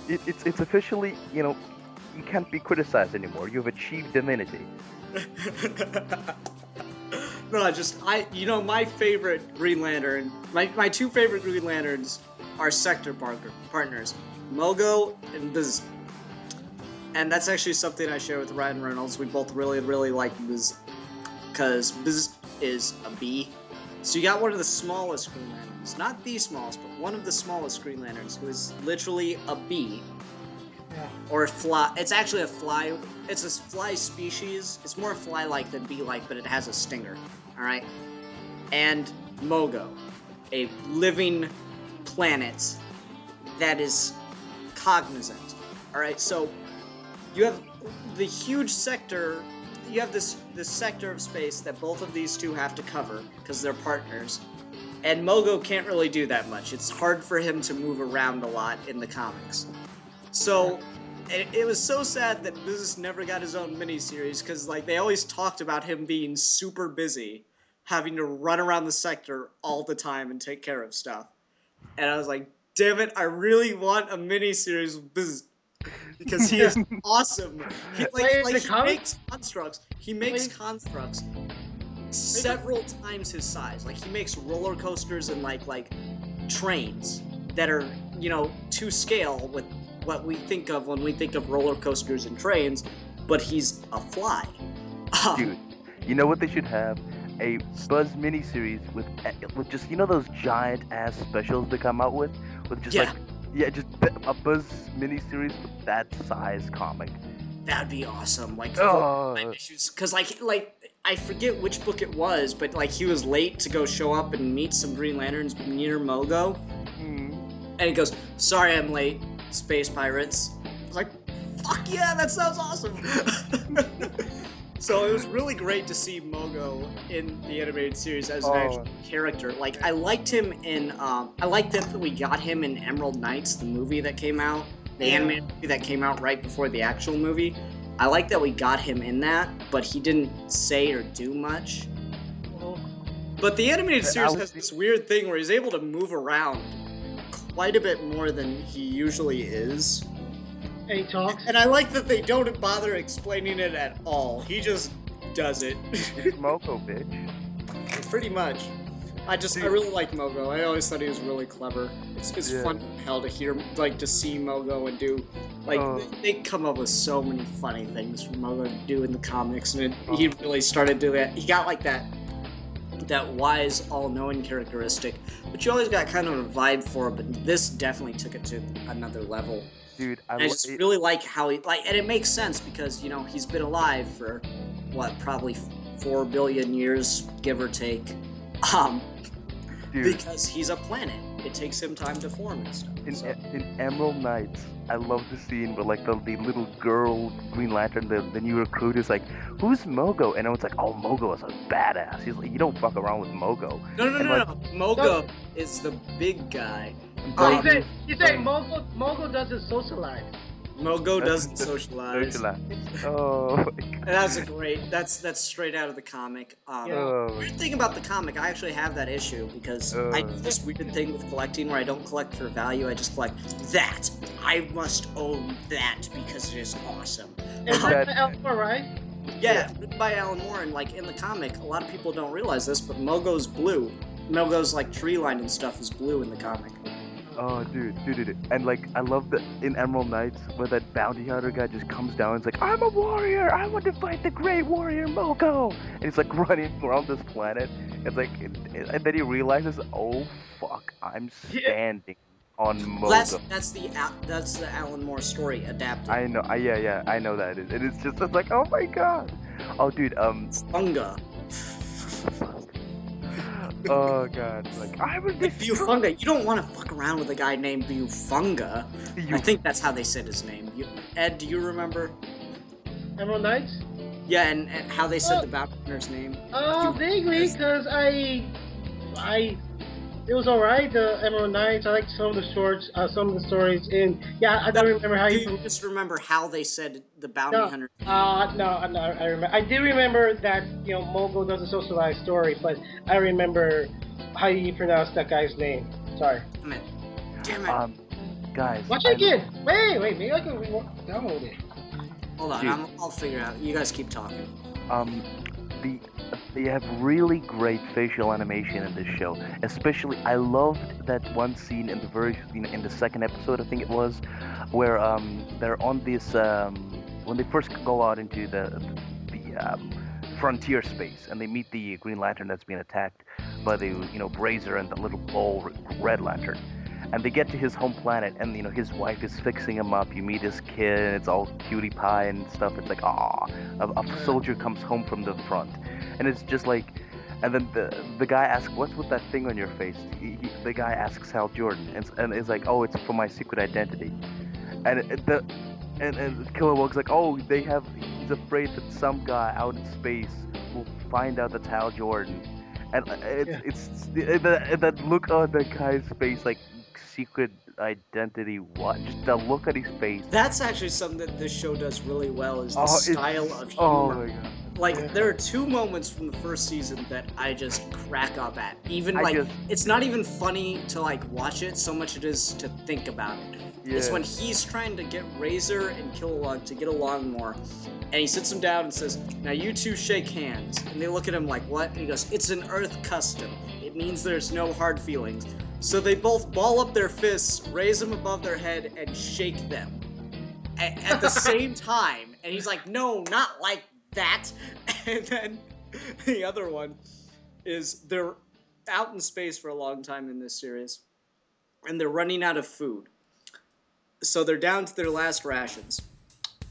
It's officially, you can't be criticized anymore. You've achieved divinity. No, my favorite Green Lantern, my two favorite Green Lanterns are sector partners, Mogo and Biz. And that's actually something I share with Ryan Reynolds. We both really, really like Biz, because Biz is a bee. So you got one of the smallest Green Lanterns, not the smallest, but one of the smallest Green Lanterns, who is literally a bee. Yeah. Or a fly. It's actually a fly. It's a fly species. It's more fly-like than bee-like, but it has a stinger. All right. And Mogo, a living planet that is cognizant. All right. So you have the huge sector. You have this sector of space that both of these two have to cover because they're partners. And Mogo can't really do that much. It's hard for him to move around a lot in the comics. So, it was so sad that Biz never got his own miniseries, because, like, they always talked about him being super busy, having to run around the sector all the time and take care of stuff. And I was like, damn it, I really want a miniseries with Biz, because he is awesome. He, Wait, the he comic? makes constructs. He makes constructs several times his size. Like, he makes roller coasters and, like trains that are, to scale with what we think of when we think of roller coasters and trains, but he's a fly. Dude, you know what they should have? A Buzz miniseries with just those giant ass specials they come out with just Yeah. just a Buzz miniseries with that size comic. That'd be awesome. Like, Oh. 5 issues, because like I forget which book it was, but like he was late to go show up and meet some Green Lanterns near Mogo, and he goes, "Sorry, I'm late. Space pirates." I was like, "Fuck yeah, that sounds awesome." So it was really great to see Mogo in the animated series as an actual character. Like, I liked him in, I liked that we got him in Emerald Knights, the movie that came out, the animated movie that came out right before the actual movie. I like that we got him in that, but he didn't say or do much. But the animated series has this weird thing where he's able to move around quite a bit more than he usually is. And he talks. And I like that they don't bother explaining it at all. He just does it. It's Moco, bitch. Pretty much. I really like Mogo. I always thought he was really clever. It's Yeah. fun as hell to hear, like, to see Mogo and do, like, Oh. they come up with so many funny things for Mogo to do in the comics, and he really started doing that. He got, like, that wise, all-knowing characteristic, but you always got kind of a vibe for it, but this definitely took it to another level. Dude, I just really like how he, like, and it makes sense because, you know, he's been alive for, what, probably 4 billion years, give or take. Dude. Because he's a planet. It takes him time to form and stuff. In Emerald Knights, I love the scene where like the little girl Green Lantern, the new recruit is like, "Who's Mogo?" And everyone's like, "Oh, Mogo is a badass." He's like, "You don't fuck around with Mogo." No. like- Mogo is the big guy. Oh, he said Mogo doesn't socialize. Mogo doesn't socialize. Oh my god. And that's straight out of the comic. Oh. Weird thing about the comic, I actually have that issue because I do this weird thing with collecting where I don't collect for value, I just collect that. I must own that because it is awesome. It's like Alan Moore, right? Yeah, written by Alan Moore, and like in the comic, a lot of people don't realize this, but Mogo's blue. Mogo's like tree line and stuff is blue in the comic. Oh, dude. And, like, I love that in Emerald Knights where that bounty hunter guy just comes down and is like, "I'm a warrior! I want to fight the great warrior Mogo!" And he's, like, running around this planet. It's like, and then he realizes, oh, fuck, I'm standing on Mogo. That's the Alan Moore story adapted. I know, yeah, I know that. It's like, oh my god! Oh, dude, Funga. Oh god, like, I would Like Viewfunga, you don't want to fuck around with a guy named Viewfunga. I think that's how they said his name. Ed, do you remember? Emerald Knights? Yeah, and how they said the bounty hunter's name? Vaguely, because it was alright, the Emerald Knights. I liked some of the shorts, some of the stories, and yeah, I don't remember how you just remember how they said the bounty hunter. No, I remember. I do remember that, you know, Mogo does a socialized story, but I remember how you pronounce that guy's name. Sorry. Damn it. Guys. Watch it again. Wait, maybe I can download it. Hold on, I'll figure it out. You guys keep talking. They have really great facial animation in this show. Especially, I loved that one scene in in the second episode, I think it was, where they're on this when they first go out into the frontier space and they meet the Green Lantern that's being attacked by the Brazier and the little bull Red Lantern. And they get to his home planet, and his wife is fixing him up. You meet his kid, and it's all cutie pie and stuff. It's like, a soldier comes home from the front, and it's just like, and then the guy asks, "What's with that thing on your face?" The guy asks Hal Jordan, and it's like, "Oh, it's for my secret identity." And Kilowog's like, "Oh, he's afraid that some guy out in space will find out that's Hal Jordan," and it's that look on that guy's face, like, secret identity, what? Just the look at his face. That's actually something that this show does really well, is the style of humor. Oh my god. Like, there are 2 moments from the first season that I just crack up at. It's not even funny to, like, watch it so much it is to think about it. Yeah. It's when he's trying to get Razor and Kilowog to get along more, and he sits them down and says, "Now you two shake hands." And they look at him like, "What?" And he goes, "It's an Earth custom. It means there's no hard feelings." So they both ball up their fists, raise them above their head, and shake them at the same time. And he's like, "No, not like that." And then the other one is they're out in space for a long time in this series, and they're running out of food. So they're down to their last rations.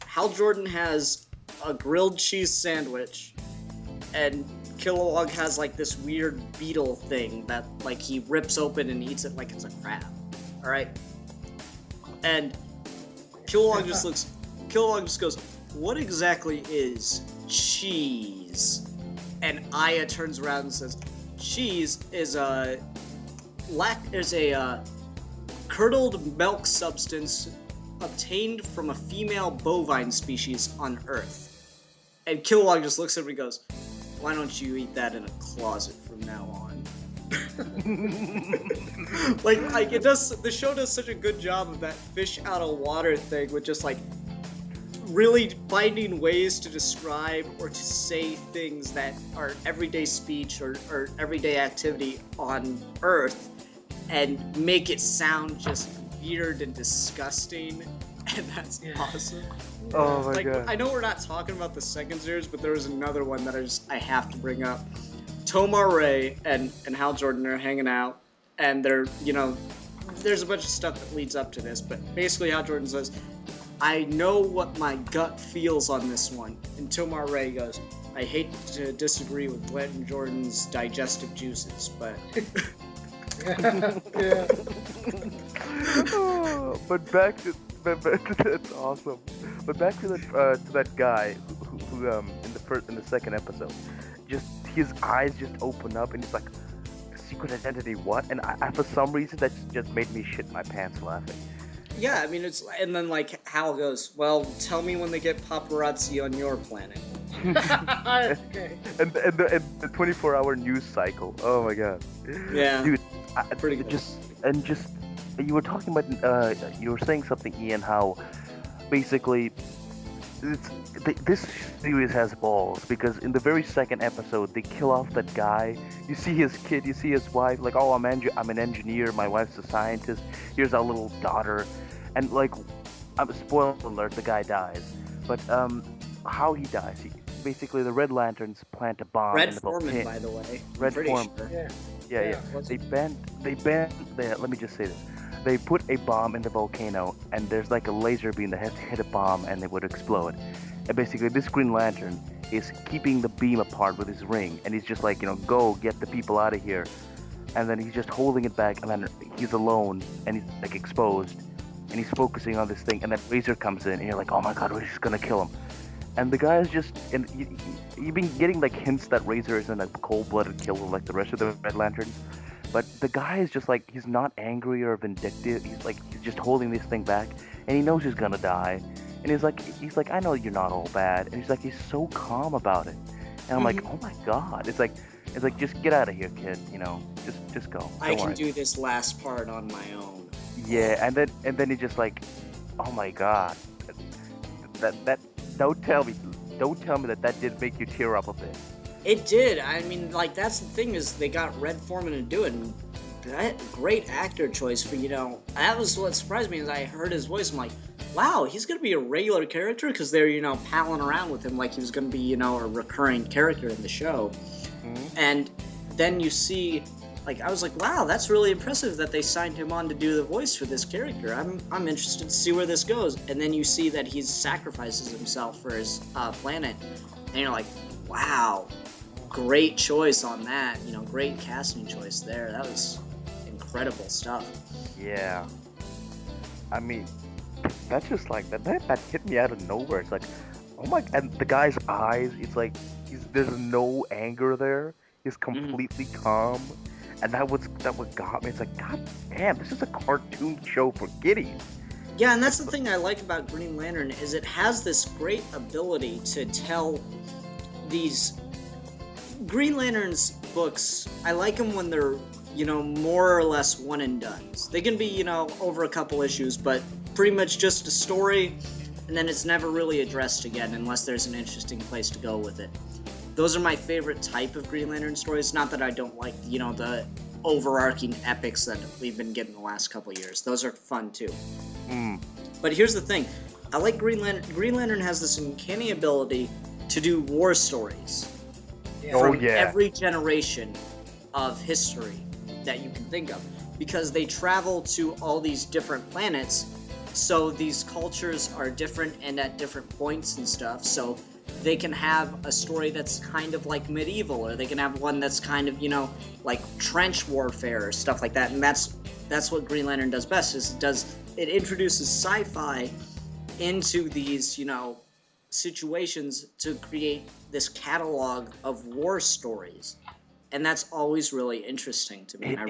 Hal Jordan has a grilled cheese sandwich, and Kilowog has, like, this weird beetle thing that, like, he rips open and eats it like it's a crab. Alright? And Kilowog just goes, "What exactly is cheese?" And Aya turns around and says, "Cheese is a curdled milk substance obtained from a female bovine species on Earth." And Kilowog just looks at him and goes, "Why don't you eat that in a closet from now on?" The show does such a good job of that fish out of water thing with just, like, really finding ways to describe or to say things that are everyday speech or everyday activity on Earth and make it sound just weird and disgusting, and that's awesome. Oh my Like, god. I know we're not talking about the second series, but there was another one that I have to bring up. Tomar Ray and Hal Jordan are hanging out, and they're, there's a bunch of stuff that leads up to this, but basically Hal Jordan says, I know what my gut feels on this one. And Tomar Ray goes, I hate to disagree with Blanton Jordan's digestive juices, but... Yeah. Oh, but back to that's awesome. But back to that guy who in the second episode, just his eyes just open up and he's like, secret identity what? And I for some reason that just made me shit my pants laughing. Yeah, I mean, and then like Hal goes, well, tell me when they get paparazzi on your planet. Okay. And the 24-hour news cycle. Oh my god. Yeah. Dude, Pretty good. Just you were talking about you were saying something, Ian, how basically this series has balls because in the very second episode they kill off that guy. You see his kid, you see his wife, like, oh, I'm an engineer, my wife's a scientist. Here's our little daughter, and like, spoiler alert, the guy dies. But how he dies? Basically, the Red Lanterns plant a bomb in Red the Foreman, volcano. by the way. Red Pretty Foreman. sure. Yeah. Let me just say this. They put a bomb in the volcano, and there's like a laser beam that has to hit a bomb, and it would explode. And basically, this Green Lantern is keeping the beam apart with his ring, and he's just like, go get the people out of here. And then he's just holding it back, and then he's alone, and he's like exposed, and he's focusing on this thing, and then Razor comes in, and you're like, oh my god, we're just gonna kill him. And the guy is just, and you've been getting like hints that Razor isn't a cold-blooded killer like the rest of the Red Lanterns. But the guy is just like, he's not angry or vindictive. He's just holding this thing back, and he knows he's gonna die. And he's like, I know you're not all bad. And he's so calm about it. And I'm like, oh my god. It's like, just get out of here, kid. Just go. I can do this last part on my own. Yeah, and then he just like, oh my god. That don't tell me that did make you tear up a bit. It did. I mean, like, that's the thing is they got Red Foreman to do it. And that great actor choice for, that was what surprised me as I heard his voice. I'm like, wow, he's going to be a regular character? Because they're, palling around with him like he was going to be, a recurring character in the show. Mm-hmm. And then you see, like, I was like, wow, that's really impressive that they signed him on to do the voice for this character. I'm interested to see where this goes. And then you see that he sacrifices himself for his planet. And you're like, wow. Great choice on that, great casting choice there. That was incredible stuff. Yeah. I mean, that's just like, that hit me out of nowhere. It's like, oh my, and the guy's eyes, it's like, there's no anger there. He's completely calm. And that what got me. It's like, god damn, this is a cartoon show for kiddies. Yeah, and that's the thing I like about Green Lantern is it has this great ability to tell these Green Lantern's books. I like them when they're, more or less one and dones. They can be, over a couple issues, but pretty much just a story, and then it's never really addressed again unless there's an interesting place to go with it. Those are my favorite type of Green Lantern stories. Not that I don't like, the overarching epics that we've been getting the last couple years. Those are fun too. But here's the thing. I like Green Lantern. Green Lantern has this uncanny ability to do war stories. From every generation of history that you can think of. Because they travel to all these different planets, so these cultures are different and at different points and stuff, so they can have a story that's kind of like medieval, or they can have one that's kind of, like trench warfare or stuff like that, and that's what Green Lantern does best, is it introduces sci-fi into these, situations to create this catalog of war stories, and that's always really interesting to me. I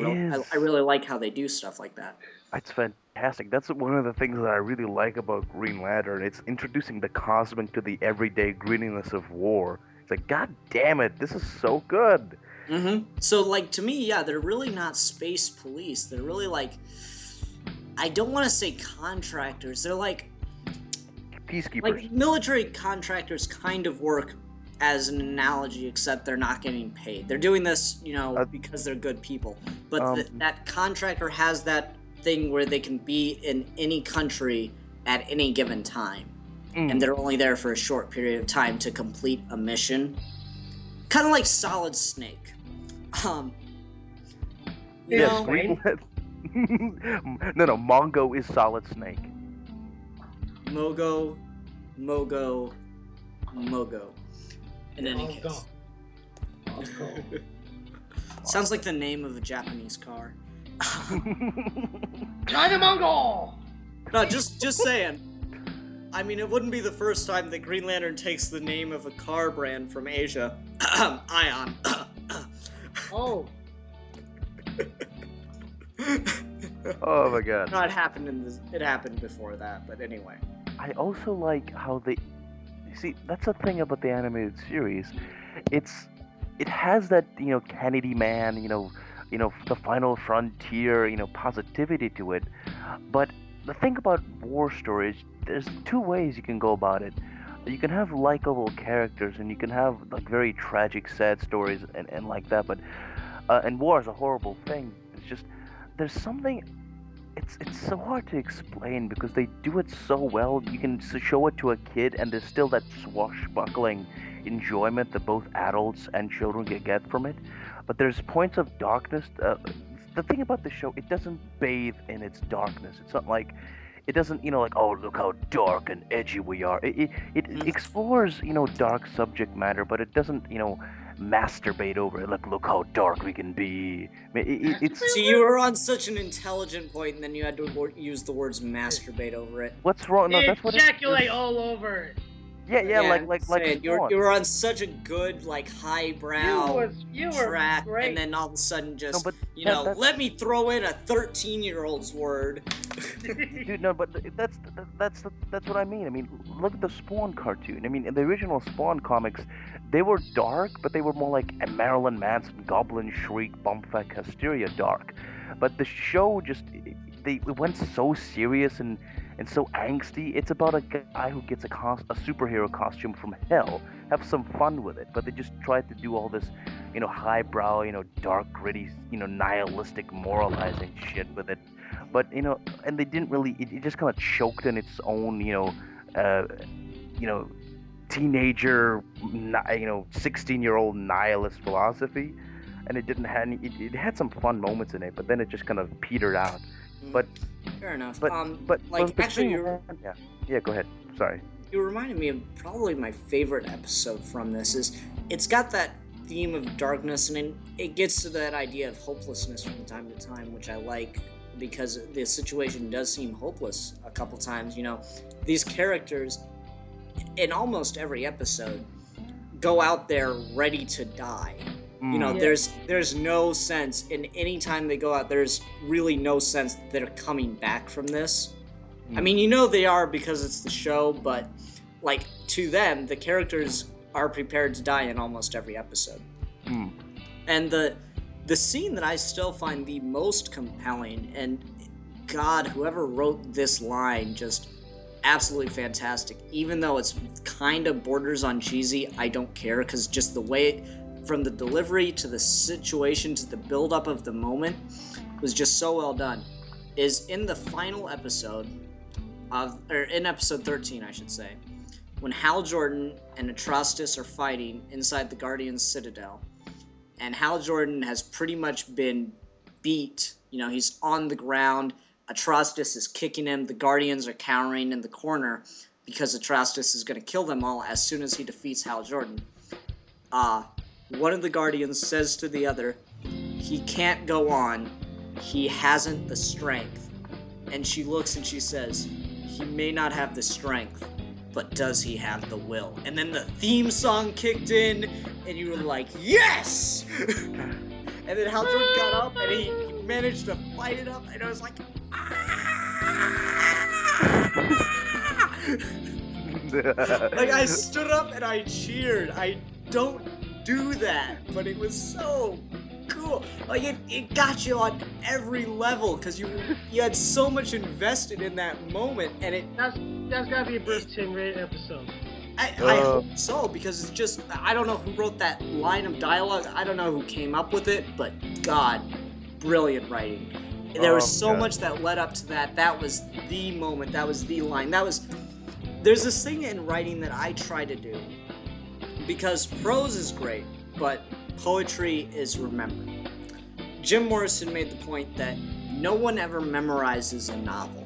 really like how they do stuff like that. It's fantastic. That's one of the things that I really like about Green Lantern. It's introducing the cosmic to the everyday grittiness of war. It's like, god damn it, this is so good. So, like, to me, yeah, they're really not space police. They're really like, I don't want to say contractors. They're like peacekeepers. Like, military contractors kind of work as an analogy, except they're not getting paid. They're doing this, because they're good people. But that contractor has that thing where they can be in any country at any given time. And they're only there for a short period of time to complete a mission. Kind of like Solid Snake. No, Mongo is Solid Snake. Mogo. In any case. Sounds like the name of a Japanese car. China Mongol! No, just saying. I mean, it wouldn't be the first time that Green Lantern takes the name of a car brand from Asia. Ion. Oh. Oh my god. No, it happened before that, but anyway. I also like how they see. That's the thing about the animated series. It has that Kennedy man, the final frontier, positivity to it. But the thing about war stories, there's two ways you can go about it. You can have likable characters, and you can have like very tragic, sad stories, and like that. But and war is a horrible thing. It's just there's something. It's so hard to explain because they do it so well. You can show it to a kid, and there's still that swashbuckling enjoyment that both adults and children can get from it. But there's points of darkness. The thing about the show, it doesn't bathe in its darkness. It's not like it doesn't, like, oh, look how dark and edgy we are. It explores, dark subject matter, but it doesn't, masturbate over it. Look how dark we can be. It's. See, you were on such an intelligent point, and then you had to use the words masturbate over it. What's wrong? No, that's what. Ejaculate all over it. Yeah, like you were on such a good highbrow track, great. And then all of a sudden just that's... let me throw in a 13-year-old's word. Dude, no, but that's what I mean. I mean, look at the Spawn cartoon. I mean, in the original Spawn comics, they were dark, but they were more like a Marilyn Manson, Goblin Shriek, Bumfuck Hysteria dark. But the show just it went so serious and so angsty. It's about a guy who gets a superhero costume from hell. Have some fun with it, but they just tried to do all this, highbrow, dark, gritty, nihilistic, moralizing shit with it. But and they didn't really. It just kind of choked in its own, teenager, 16-year-old nihilist philosophy, and it didn't have any. It had some fun moments in it, but then it just kind of petered out. But fair enough. But actually, yeah. Go ahead. Sorry. You reminded me of probably my favorite episode from this. It's got that theme of darkness, and it gets to that idea of hopelessness from time to time, which I like because the situation does seem hopeless a couple times. These characters in almost every episode go out there ready to die. There's no sense in any time they go out. There's really no sense that they're coming back from this. I mean, they are because it's the show, but to them, the characters are prepared to die in almost every episode. And the scene that I still find the most compelling, and God, whoever wrote this line, just absolutely fantastic. Even though it's kind of borders on cheesy, I don't care, because just the way from the delivery to the situation to the build-up of the moment was just so well done, is in the final episode in episode 13, I should say, when Hal Jordan and Atrocitus are fighting inside the Guardian's Citadel, and Hal Jordan has pretty much been beat. He's on the ground, Atrocitus is kicking him, the Guardians are cowering in the corner because Atrocitus is going to kill them all as soon as he defeats Hal Jordan. One of the Guardians says to the other, he can't go on, he hasn't the strength. And she looks and she says, he may not have the strength, but does he have the will? And then the theme song kicked in, and you were like, yes! And then Hal Jordan got up, and he managed to fight it up, and I was like, I stood up and I cheered. I don't do that, but it was so cool. Like it got you on every level because you had so much invested in that moment, and That's gotta be a Bruce Timm rated episode. I hope so, because it's just, I don't know who wrote that line of dialogue. I don't know who came up with it, but God, brilliant writing. There was so much that led up to that. That was the moment. That was the line. There's this thing in writing that I try to do, because prose is great, but poetry is remembered. Jim Morrison made the point that no one ever memorizes a novel,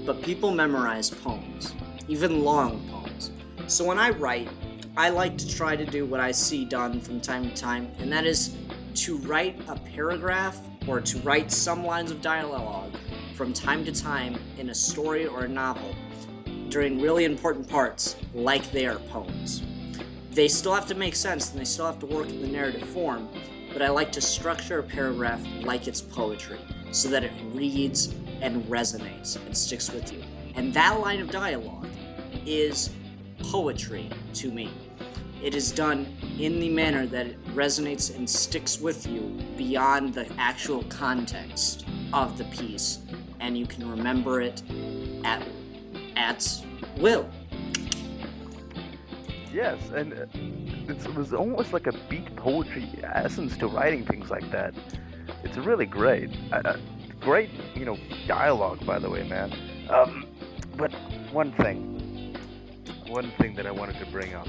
but people memorize poems, even long poems. So when I write, I like to try to do what I see done from time to time, and that is to write a paragraph or to write some lines of dialogue from time to time in a story or a novel during really important parts, like they are poems. They still have to make sense and they still have to work in the narrative form, but I like to structure a paragraph like it's poetry so that it reads and resonates and sticks with you. And that line of dialogue is poetry to me. It is done in the manner that it resonates and sticks with you beyond the actual context of the piece, and you can remember it at will. Yes, and it was almost like a beat poetry essence to writing things like that. It's really great. Great, dialogue, by the way, man. But one thing that I wanted to bring up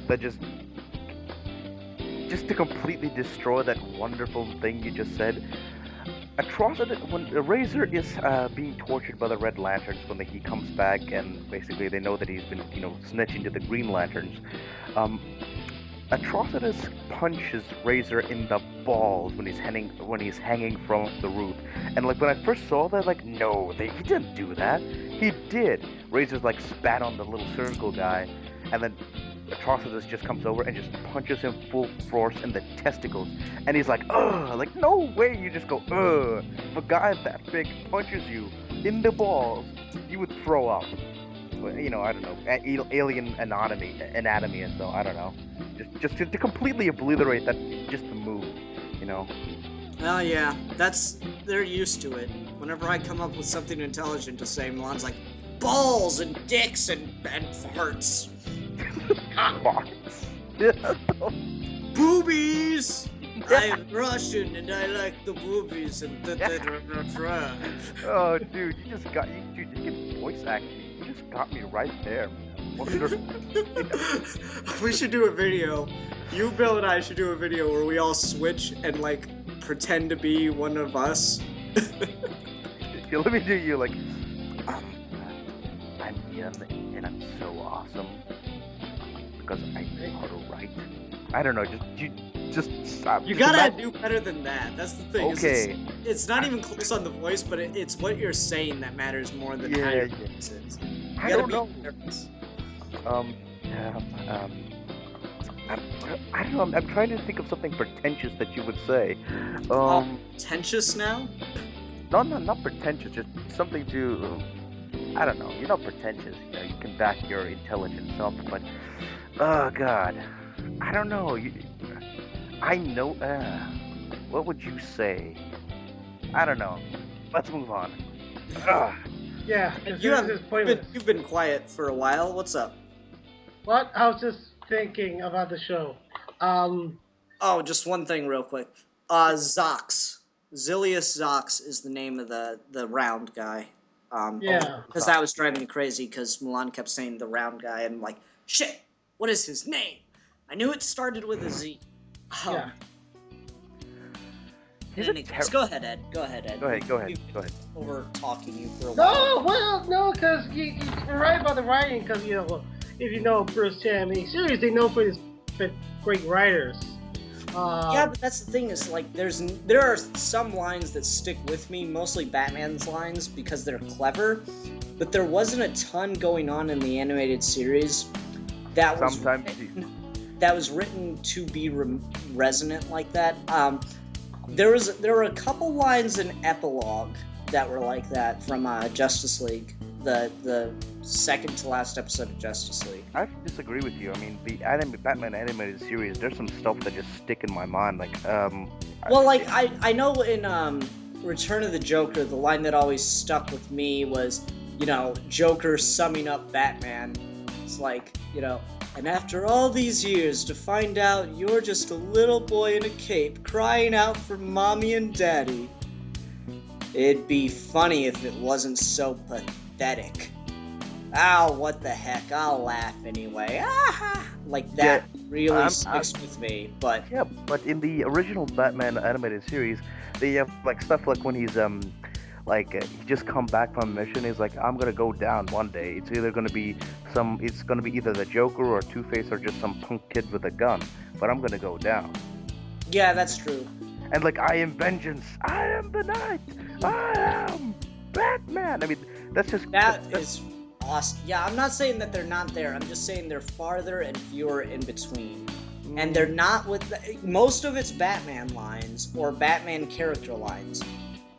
that just to completely destroy that wonderful thing you just said. Atrocity, when Razor is being tortured by the Red Lanterns, when he comes back and basically they know that he's been, snitching to the Green Lanterns, Atrocitus punches Razor in the balls when he's hanging from the roof. And like when I first saw that, like, no, he didn't do that. He did. Razor's like spat on the little circle guy, and then Atrocitus just comes over and just punches him full force in the testicles. And he's like, ugh, like, no way you just go, ugh. If a guy that big punches you in the balls, you would throw up. I don't know, alien anatomy and so, I don't know. Just to completely obliterate that, just the move, Oh yeah, they're used to it. Whenever I come up with something intelligent to say, Milan's like, balls and dicks and farts. Boobies! I'm Russian and I like the boobies and Oh, dude, you get voice acting. You just got me right there, man. We should do a video. You, Bill, and I should do a video where we all switch and like pretend to be one of us. Yeah, let me do you like. I'm Ian and I'm so awesome because I know how to write. I don't know, just stop. You gotta do better than that. That's the thing. Okay. It's not even close on the voice, but it's what you're saying that matters more than how your voice is. I don't know. Nervous. I don't know. I'm trying to think of something pretentious that you would say. Pretentious now? No, not pretentious. Just something to. I don't know. You're not pretentious. You can back your intelligence up, but oh god, I don't know. I know. What would you say? I don't know. Let's move on. Yeah, you've been quiet for a while. What's up? What? I was just thinking about the show. Oh, just one thing real quick. Zox. Zilius Zox is the name of the round guy. Yeah. Because that was driving me crazy because Milan kept saying the round guy and I'm like, shit, what is his name? I knew it started with a Z. Yeah. Go ahead, Ed. Go ahead. Go ahead. Over talking you for a while. No, because you're right about the writing. Because if you know Bruce Timm series, they know for his great writers. Yeah, but that's the thing is like there are some lines that stick with me, mostly Batman's lines because they're clever, but there wasn't a ton going on in the animated series that was written to be resonant like that. There were a couple lines in Epilogue that were like that from Justice League, the second to last episode of Justice League. I disagree with you. I mean, the Batman animated series, there's some stuff that just stick in my mind. Like, Well, like I know in Return of the Joker, the line that always stuck with me was, Joker summing up Batman. It's like, and after all these years, to find out you're just a little boy in a cape crying out for mommy and daddy. It'd be funny if it wasn't so pathetic. Oh, what the heck, I'll laugh anyway. Like that really sticks with me, but... Yeah, but in the original Batman animated series, they have like stuff like when he's he just come back from a mission. He's like, I'm gonna go down one day. It's either gonna be either the Joker or Two-Face or just some punk kid with a gun. But I'm gonna go down. Yeah, that's true. And like, I am vengeance. I am the night. I am Batman. I mean, that's just is awesome. Yeah, I'm not saying that they're not there. I'm just saying they're farther and fewer in between. And they're not with most of it's Batman lines or Batman character lines.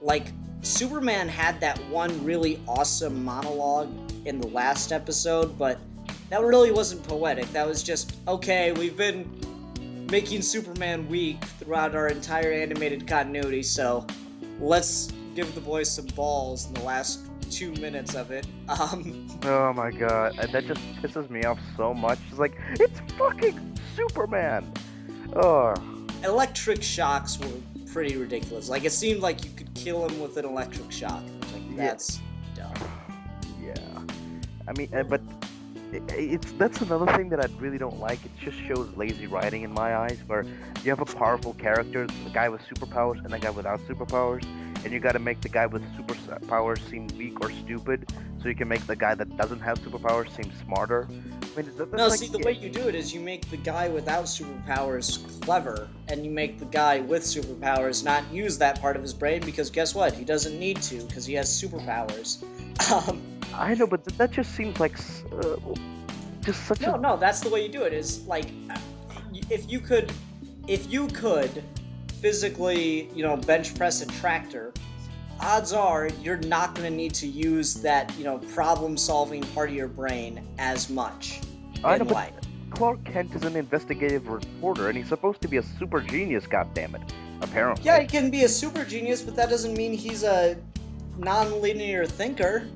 Like, Superman had that one really awesome monologue in the last episode, but that really wasn't poetic. That was just, okay, we've been making Superman weak throughout our entire animated continuity, so let's give the boy some balls in the last 2 minutes of it. Oh my god, that just pisses me off so much. It's like, it's fucking Superman. Oh. Electric shocks were pretty ridiculous. Like, it seemed like you could kill him with an electric shock. Like, that's dumb. Yeah. I mean, but that's another thing that I really don't like. It just shows lazy writing in my eyes, where you have a powerful character, the guy with superpowers and the guy without superpowers, and you gotta make the guy with superpowers seem weak or stupid, so you can make the guy that doesn't have superpowers seem smarter. I mean, the way you do it is you make the guy without superpowers clever, and you make the guy with superpowers not use that part of his brain, because guess what? He doesn't need to, because he has superpowers. I know, but that just seems like just such a... No, that's the way you do it, is like, if you could physically, bench press a tractor, odds are you're not going to need to use that, problem-solving part of your brain as much in life. Clark Kent is an investigative reporter, and he's supposed to be a super genius, goddammit, apparently. Yeah, he can be a super genius, but that doesn't mean he's a non-linear thinker.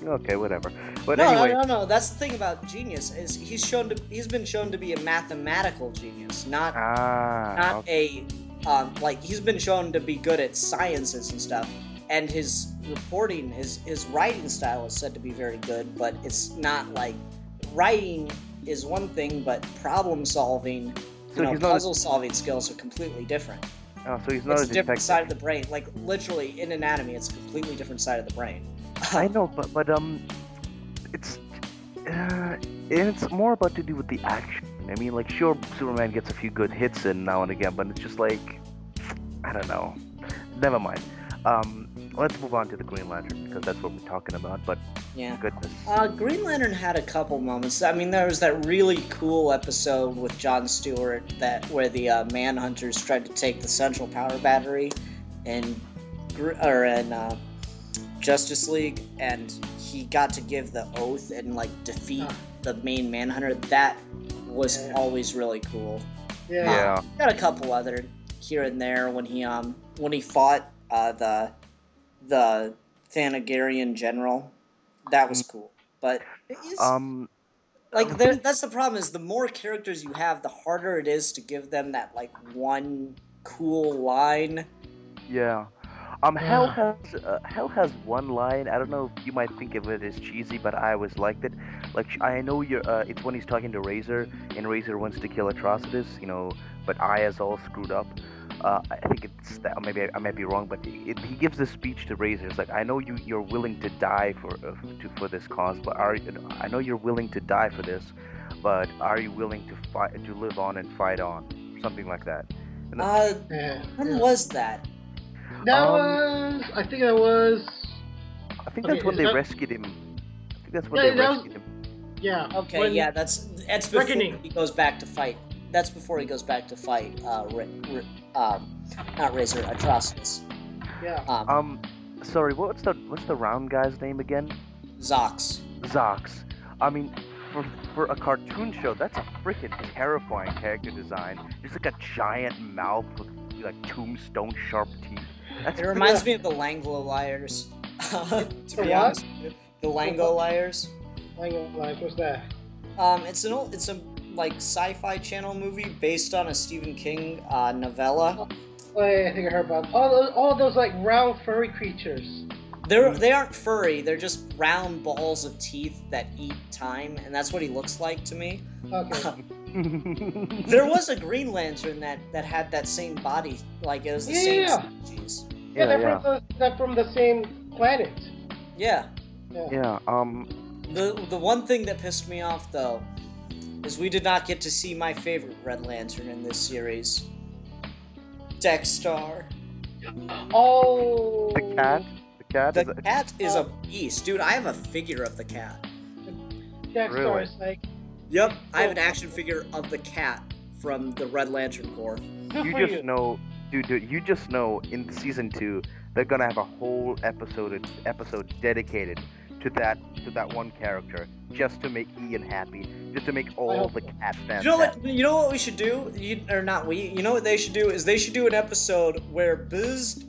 Okay, whatever. But no, anyway... No. That's the thing about genius, is he's been shown to be a mathematical genius, not okay. he's been shown to be good at sciences and stuff, and his reporting, his writing style is said to be very good, but it's not like, writing is one thing, but problem solving, puzzle solving skills are completely different. Oh, so he's not a different side of the brain. Like, literally, in anatomy, it's a completely different side of the brain. I know, but it's more about to do with the action. I mean, like, sure, Superman gets a few good hits in now and again, but it's just like, I don't know. Never mind. Let's move on to the Green Lantern, because that's what we're talking about, but yeah. Goodness. Green Lantern had a couple moments. I mean, there was that really cool episode with Jon Stewart where the Manhunters tried to take the Central Power Battery in Justice League, and he got to give the oath and, like, defeat the main Manhunter. That was always really cool. Yeah. Got a couple other here and there when he fought the Thanagarian general. That was cool. But that's the problem, is the more characters you have, the harder it is to give them that, like, one cool line. Yeah. Hell has one line. I don't know if you might think of it as cheesy, but I always liked it. Like, I know it's when he's talking to Razor, and Razor wants to kill Atrocitus, but Aya's all screwed up. I think it's that. Maybe I might be wrong, but he gives this speech to Razor. It's like, I know you're willing to die for this cause, but I know you're willing to die for this, but are you willing to fight, to live on and fight on, something like that? When was that? I think that was. I think that's when they rescued him. I think that's when they rescued him. Yeah. Okay. That's before he goes back to fight. That's before he goes back to fight. Not Razor, Atrocitus. Yeah. Sorry. What's the round guy's name again? Zox. I mean, for a cartoon show, that's a freaking terrifying character design. Just like a giant mouth with like tombstone sharp teeth. That's It reminds me of the Langlo Liars. To The be what? honest, with you. The Lango Liars. What's that? It's a like sci-fi channel movie based on a Stephen King novella. Oh, yeah, I think I heard about all those like round furry creatures. They aren't furry. They're just round balls of teeth that eat time, and that's what he looks like to me. Okay. There was a Green Lantern that had that same body, like it was the same species. Yeah, they're from the same planet. Yeah. Yeah. The one thing that pissed me off though is we did not get to see my favorite Red Lantern in this series, Dexter. Oh. The cat. The cat is a beast, dude. I have a figure of the cat. Dexter Really? is like. Yep, I have an action figure of the cat from the Red Lantern Corps. Good You for just know, dude. You just know in season 2 they're gonna have a whole episode dedicated to that one character, just to make Ian happy, just to make all the cat fans happy. You know what we should do? You know what they should do is they should do an episode where Biz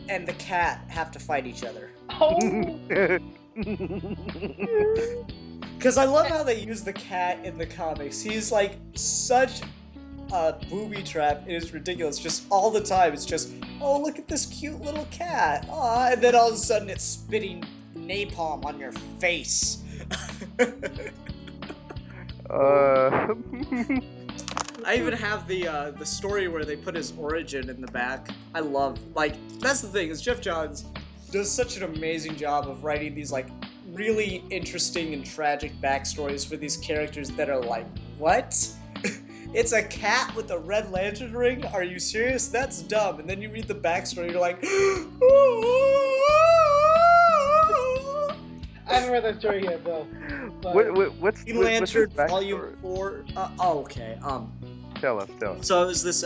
and the cat have to fight each other. Oh. Because I love how they use the cat in the comics. He's like such a booby trap. It is ridiculous. Just all the time, it's just, oh, look at this cute little cat. Aw, and then all of a sudden it's spitting napalm on your face. I even have the story where they put his origin in the back. I love, like, that's the thing, is Jeff Johns does such an amazing job of writing these, like, really interesting and tragic backstories for these characters that are like, what? It's a cat with a Red Lantern ring? Are you serious? That's dumb. And then you read the backstory, you're like, I haven't read that story yet, though. What's Green Lantern backstory? Volume 4. Okay. Tell us. So it was this,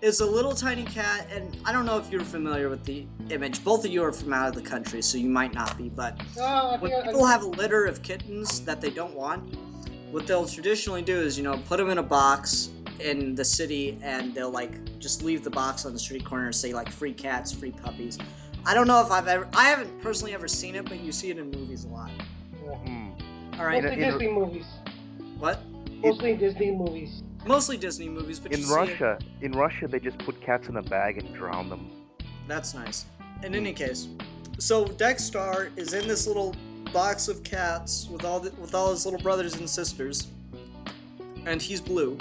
it's a little tiny cat, and I don't know if you're familiar with the image. Both of you are from out of the country, so you might not be, but when people have a litter of kittens that they don't want, what they'll traditionally do is, put them in a box in the city, and they'll, like, just leave the box on the street corner and say, like, free cats, free puppies. I don't know if I haven't personally ever seen it, but you see it in movies a lot. All right. Mostly Disney movies. What? Mostly Disney movies. Mostly Disney movies, but In Russia, they just put cats in a bag and drown them. That's nice. In any case, so Dexter is in this little box of cats with all his little brothers and sisters, and he's blue.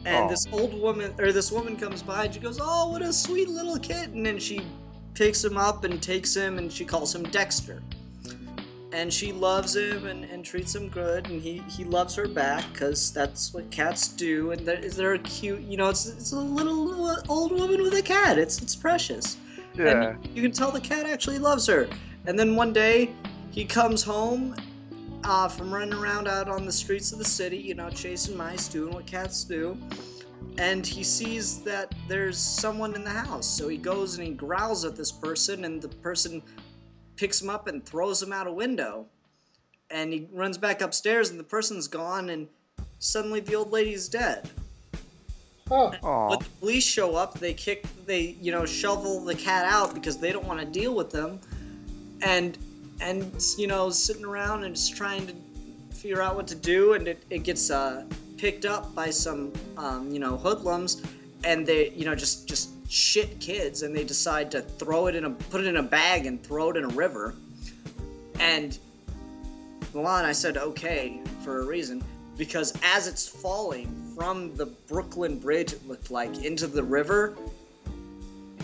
And this woman comes by and she goes, "Oh, what a sweet little kitten!" And she picks him up and takes him, and she calls him Dexter. And she loves him and treats him good, and he loves her back, because that's what cats do. And they're cute, it's a little old woman with a cat. It's precious. Yeah. And you can tell the cat actually loves her. And then one day he comes home from running around out on the streets of the city, chasing mice, doing what cats do. And he sees that there's someone in the house. So he goes and he growls at this person, and the person picks him up and throws him out a window. And he runs back upstairs, and the person's gone, and suddenly the old lady's dead. Huh. When the police show up, they shovel the cat out because they don't want to deal with them. And sitting around and just trying to figure out what to do, and it gets picked up by some hoodlums, and they just shit kids, and they decide to put it in a bag and throw it in a river. And Milan, I said okay for a reason, because as it's falling from the Brooklyn Bridge, it looked like, into the river,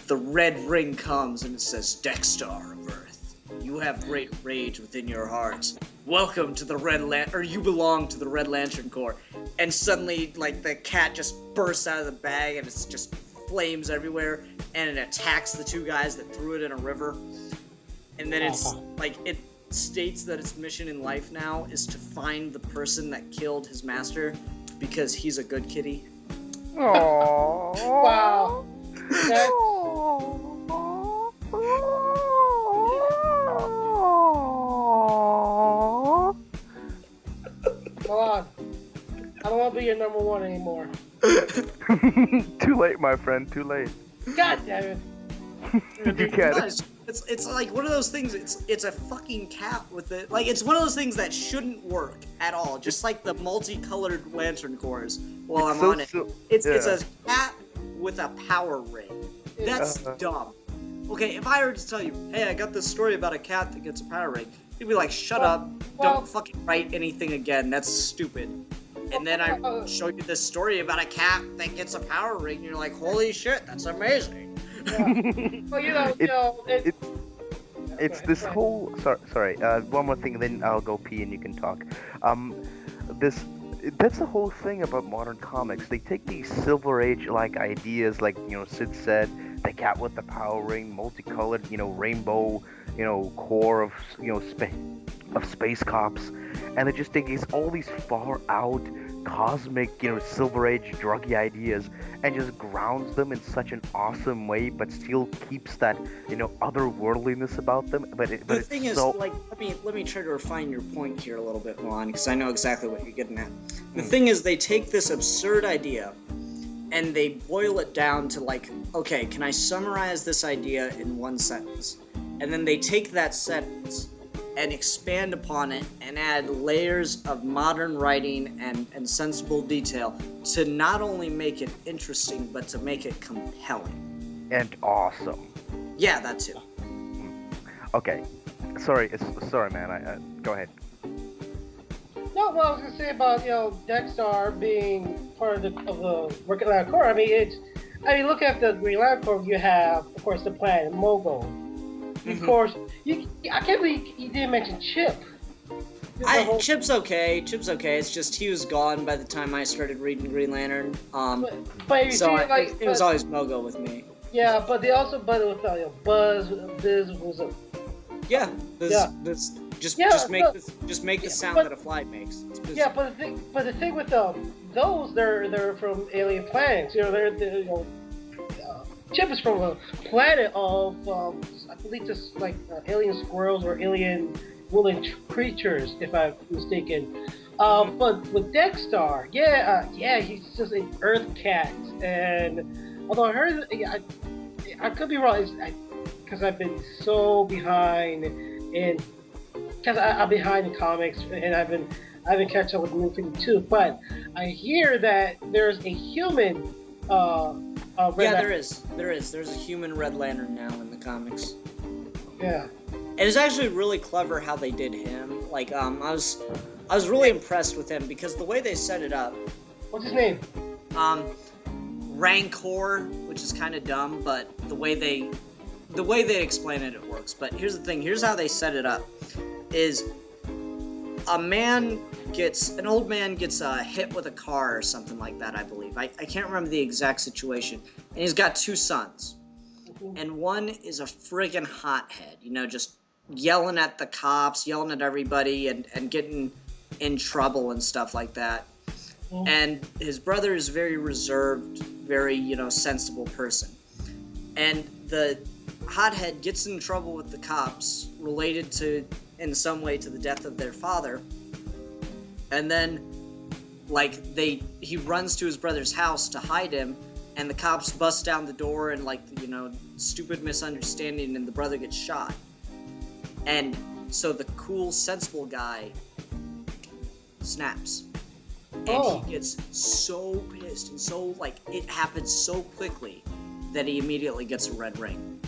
the red ring comes and it says, "Dexter of Earth, you have great rage within your heart. Welcome to the you belong to the Red Lantern Corps." And suddenly, like, the cat just bursts out of the bag, and it's just flames everywhere, and it attacks the two guys that threw it in a river. And then it's like, it states that its mission in life now is to find the person that killed his master, because he's a good kitty. Aww. Wow. Aww. be your number one anymore. Too late, my friend. Too late. God damn it. You get it. It's like one of those things. It's a fucking cat with it. Like it's one of those things that shouldn't work at all. Just like the multicolored lantern cores. While I'm on it, it's a cat with a power ring. That's dumb. Okay, if I were to tell you, hey, I got this story about a cat that gets a power ring, you'd be like, shut up, don't fucking write anything again. That's stupid. And then I show you this story about a cat that gets a power ring, and you're like, holy shit, that's amazing. Well, It's this whole. Sorry. One more thing, then I'll go pee and you can talk. That's the whole thing about modern comics. They take these Silver Age-like ideas, like Sid said, the cat with the power ring, multicolored, rainbow, core of space cops, and they just take all these far out cosmic, Silver Age druggy ideas and just grounds them in such an awesome way, but still keeps that, otherworldliness about them. But the thing is, like, let me try to refine your point here a little bit, Juan, because I know exactly what you're getting at. The thing is, they take this absurd idea and they boil it down to like, okay, can I summarize this idea in one sentence? And then they take that sentence and expand upon it and add layers of modern writing and sensible detail to not only make it interesting, but to make it compelling. And awesome. Yeah, that too. Okay. Sorry, man. Go ahead. No, what I was gonna say about Dexter being part of the Green Lantern Corps. I mean, look at the Green Lantern Corps. You have, of course, the planet Mogul. Of course, I can't believe you didn't mention Chip. Chip's okay. It's just he was gone by the time I started reading Green Lantern. But you so see, it was always Mogo with me. Yeah, but they also with Buzz, Biz was a. Yeah, this just make the sound that a fly makes. Yeah, but the thing with those they're from alien planets. Chip is from a planet of I believe just like alien squirrels or alien woolen creatures, if I'm mistaken. But with Dexter, he's just an Earth cat, and although I heard, I could be wrong, because I've been so behind because I'm behind in comics, and I've been catching up with New 52. But I hear that there's a human. There is. There's a human Red Lantern now in the comics. Yeah. And it's actually really clever how they did him. Like, I was really impressed with him because the way they set it up. What's his name? Rancor, which is kind of dumb, but the way they explain it, it works. But here's the thing. Here's how they set it up. Is an old man gets hit with a car or something like that, I believe. I can't remember the exact situation. And he's got two sons. And one is a friggin' hothead, just yelling at the cops, yelling at everybody, and getting in trouble and stuff like that. And his brother is very reserved, very, sensible person. And the hothead gets in trouble with the cops related to, in some way, to the death of their father. And then, he runs to his brother's house to hide him, and the cops bust down the door and, stupid misunderstanding, and the brother gets shot. And so the cool, sensible guy snaps. And he gets so pissed, and so, it happens so quickly that he immediately gets a red ring.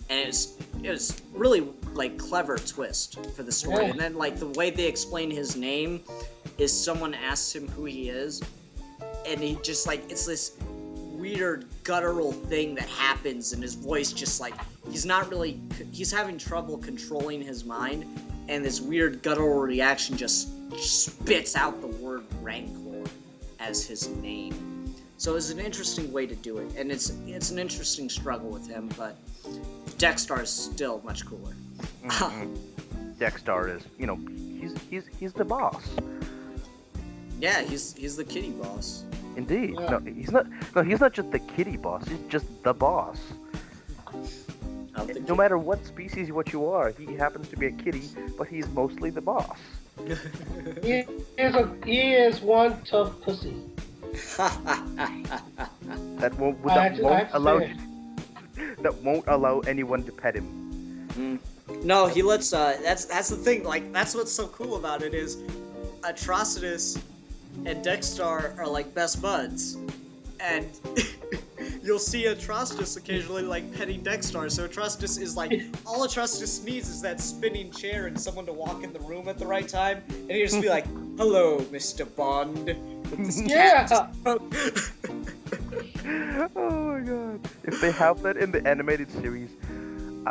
And it was really, clever twist for the story. Yeah. And then, the way they explain his name is someone asks him who he is, and he just, it's this weird guttural thing that happens, and his voice just, he's having trouble controlling his mind, and this weird guttural reaction just spits out the word Rancor as his name. So it's an interesting way to do it, and it's an interesting struggle with him, but Dexter is still much cooler. Dexter is, he's the boss. Yeah, he's the kitty boss. Indeed. Yeah. He's not just the kitty boss. He's just the boss. No matter what species you are, he happens to be a kitty, but he's mostly the boss. He is one tough pussy. That won't allow anyone to pet him. No, he lets. That's the thing. Like, that's what's so cool about it is, Atrocitus and Dexter are like best buds, and you'll see Atrocitus occasionally like petting Dexter. So Atrocitus is like, all Atrocitus needs is that spinning chair and someone to walk in the room at the right time, and he just be like, "Hello, Mr. Bond." With this cat. Oh my god! If they have that in the animated series,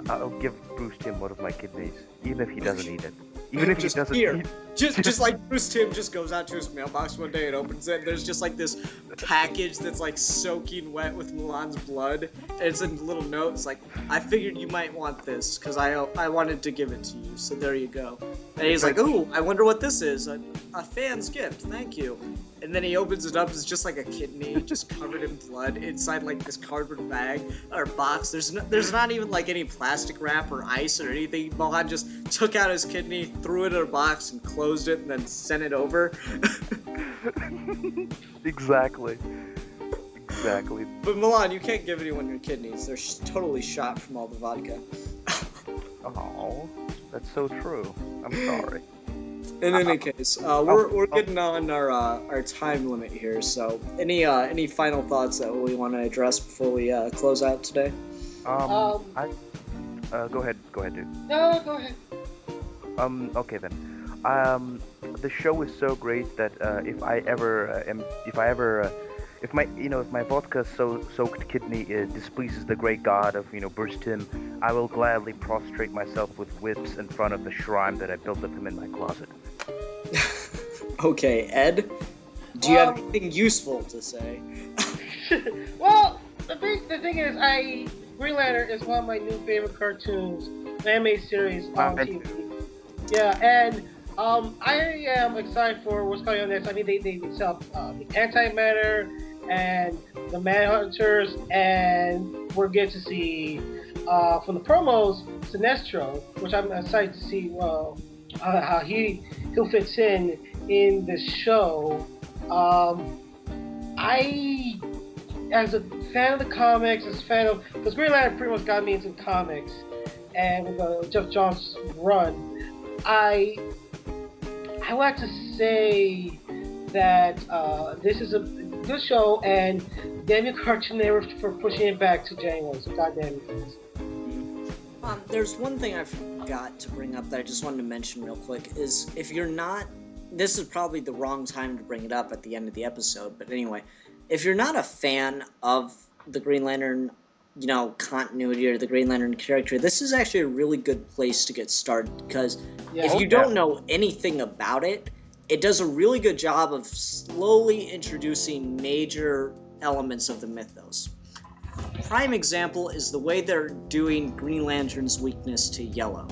I'll give Bruce Timm one of my kidneys, even if he doesn't eat it. Even if he doesn't eat. Just like Bruce Timm just goes out to his mailbox one day and opens it, and there's just like this package that's like soaking wet with Mulan's blood, and it's a little note. It's like, I figured you might want this because I wanted to give it to you, so there you go. And he's like, "Ooh, I wonder what this is. A fan's gift, thank you." And then he opens it up, it's just like a kidney, just covered in blood, inside like this cardboard bag or box. There's not even like any plastic wrap or ice or anything. Mohan just took out his kidney, threw it in a box, and closed it, and then sent it over. Exactly. But Milan, you can't give anyone your kidneys. They're totally shot from all the vodka. Oh, that's so true. I'm sorry. In any case, we're getting on our time limit here. So, any final thoughts that we want to address before we close out today? Go ahead, dude. No, go ahead. Okay then. The show is so great that if my vodka soaked kidney displeases the great god of Bruce Timm, I will gladly prostrate myself with whips in front of the shrine that I built of him in my closet. Okay, Ed, do you have anything useful to say? Well, the thing is, Green Lantern is one of my new favorite cartoons, the anime series on TV. Yeah, and I am excited for what's coming on next. I mean, they set up the Antimatter and the Manhunters, and we're getting to see from the promos Sinestro, which I'm excited to see how he'll fits in the show. I, as a fan of the comics, because Green Lantern pretty much got me into comics, and with Jeff Johns' run, I like to say that this is a good show, and damn you, Cartoon Network, for pushing it back to January. So goddamn it, guys. There's one thing I forgot to bring up that I just wanted to mention real quick, is if you're not, this is probably the wrong time to bring it up at the end of the episode, but anyway, if you're not a fan of the Green Lantern, continuity or the Green Lantern character, this is actually a really good place to get started, because if you don't know anything about it, it does a really good job of slowly introducing major elements of the mythos. Prime example is the way they're doing Green Lantern's weakness to yellow.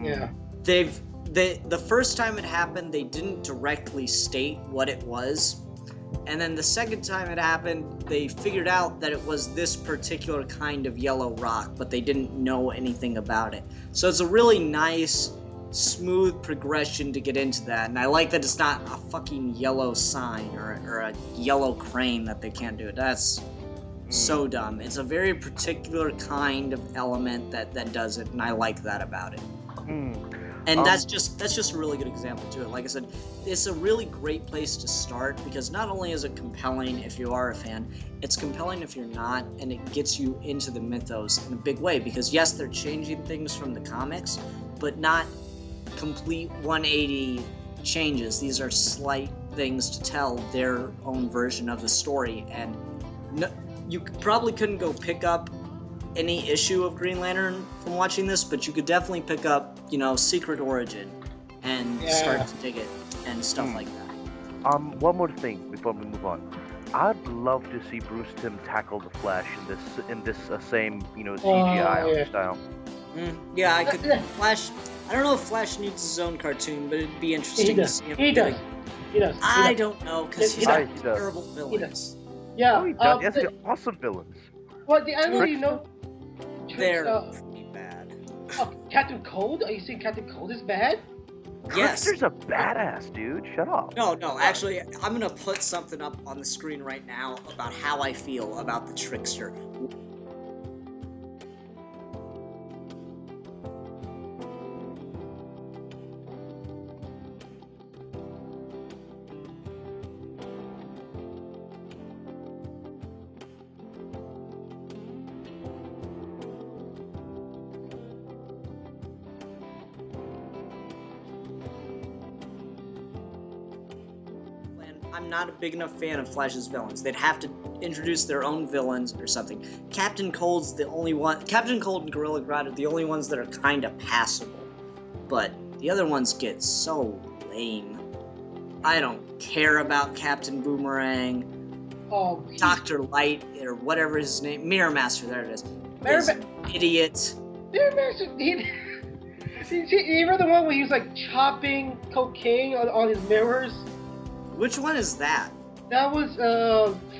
Yeah. The first time it happened, they didn't directly state what it was. And then the second time it happened, they figured out that it was this particular kind of yellow rock, but they didn't know anything about it. So it's a really nice, smooth progression to get into that. And I like that it's not a fucking yellow sign or a yellow crane that they can't do it. That's so dumb. It's a very particular kind of element that does it, and I like that about it. And that's just a really good example to it. Like I said, it's a really great place to start, because not only is it compelling if you are a fan, it's compelling if you're not, and it gets you into the mythos in a big way, because yes, they're changing things from the comics, but not complete 180 changes. These are slight things to tell their own version of the story, and you probably couldn't go pick up any issue of Green Lantern from watching this, but you could definitely pick up, Secret Origin and start to dig it and stuff like that. One more thing before we move on. I'd love to see Bruce Timm tackle the Flash in this same CGI style. Yeah, I could. Flash. I don't know if Flash needs his own cartoon, but it'd be interesting to see him. He does. I don't know, because he's got terrible villains. Yeah. Oh, he does. Yes, they're awesome villains. Well, the anime, they're pretty bad. Oh, Captain Cold? Are you saying Captain Cold is bad? Yes. Trickster's a badass, dude. Shut up. No, actually, I'm gonna put something up on the screen right now about how I feel about the Trickster. I'm not a big enough fan of Flash's villains. They'd have to introduce their own villains or something. Captain Cold's the only one. Captain Cold and Gorilla Grodd are the only ones that are kind of passable. But the other ones get so lame. I don't care about Captain Boomerang. Oh, Dr. Light, or whatever his name. Mirror Master, there it is. Mirror Is an idiot. Mirror Master, you remember the one where he was like chopping cocaine on his mirrors? Which one is that? That was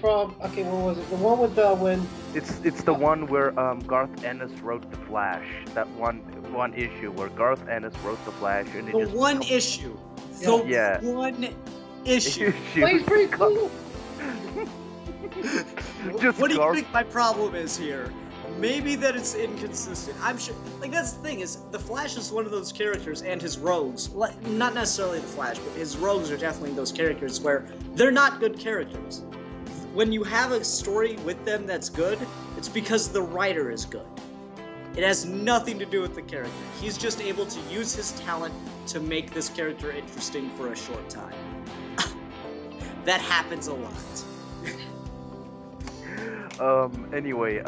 from, okay, what was it? The one with when It's the one where Garth Ennis wrote the Flash. That one issue where Garth Ennis wrote the Flash, and it The just one issue. The Yeah. one issue. well, he's pretty cool. Just What do you Garth- think my problem is here? Maybe that it's inconsistent. I'm sure, like, that's the thing, is the Flash is one of those characters, and his rogues, not necessarily the Flash, but his rogues are definitely those characters where they're not good characters. When you have a story with them that's good, it's because the writer is good. It has nothing to do with the character. He's just able to use his talent to make this character interesting for a short time. That happens a lot. Anyway,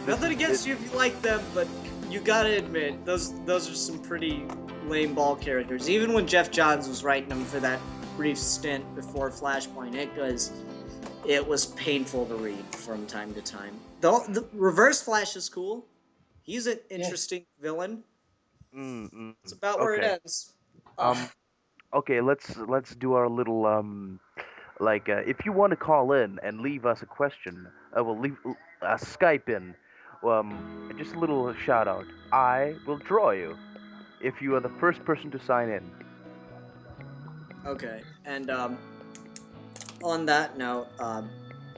Nothing against you if you like them, but you gotta admit, those are some pretty lame ball characters. Even when Jeff Johns was writing them for that brief stint before Flashpoint, it was painful to read from time to time. The Reverse Flash is cool. He's an interesting villain. It's about where it ends. Okay, let's do our little if you want to call in and leave us a question, we'll leave Skype in. Just a little shout out. I will draw you if you are the first person to sign in. Okay, and on that note,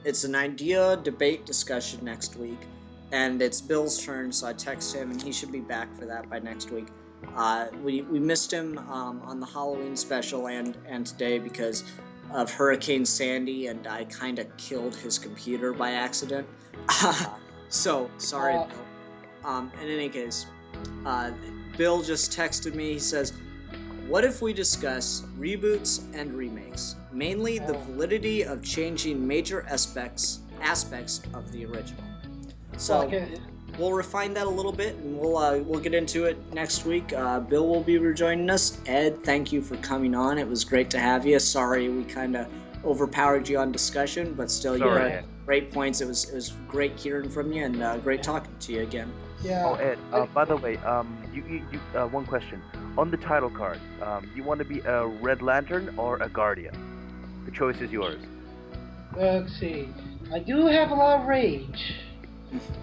it's an idea debate discussion next week, and it's Bill's turn, so I text him, and he should be back for that by next week. We missed him on the Halloween special and today because of Hurricane Sandy, and I kind of killed his computer by accident. So, sorry, Bill. In any case, Bill just texted me. He says, what if we discuss reboots and remakes? Mainly the validity of changing major aspects of the original. So, we'll refine that a little bit, and we'll get into it next week. Bill will be rejoining us. Ed, thank you for coming on. It was great to have you. Sorry we kind of overpowered you on discussion, but still, you had great points. It was great hearing from you, and great talking to you again. Yeah. Oh, Ed. By the way, you one question on the title card. You want to be a Red Lantern or a Guardian? The choice is yours. Let's see. I do have a lot of rage,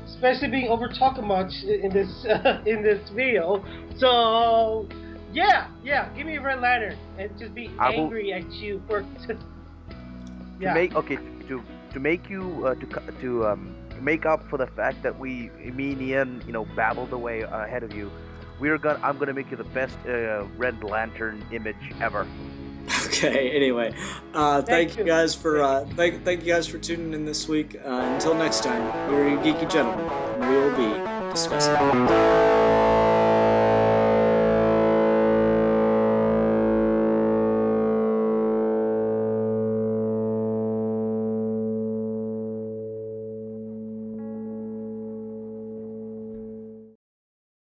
especially being over talked much in this video. So, yeah, give me a Red Lantern and just be angry at you for. To make you to make up for the fact that me and Ian, babbled away ahead of you, I'm gonna make you the best Red Lantern image ever. Okay. Anyway, thank you guys for thank you guys for tuning in this week. Until next time, we're your Geeky Gentlemen, and we will be discussing.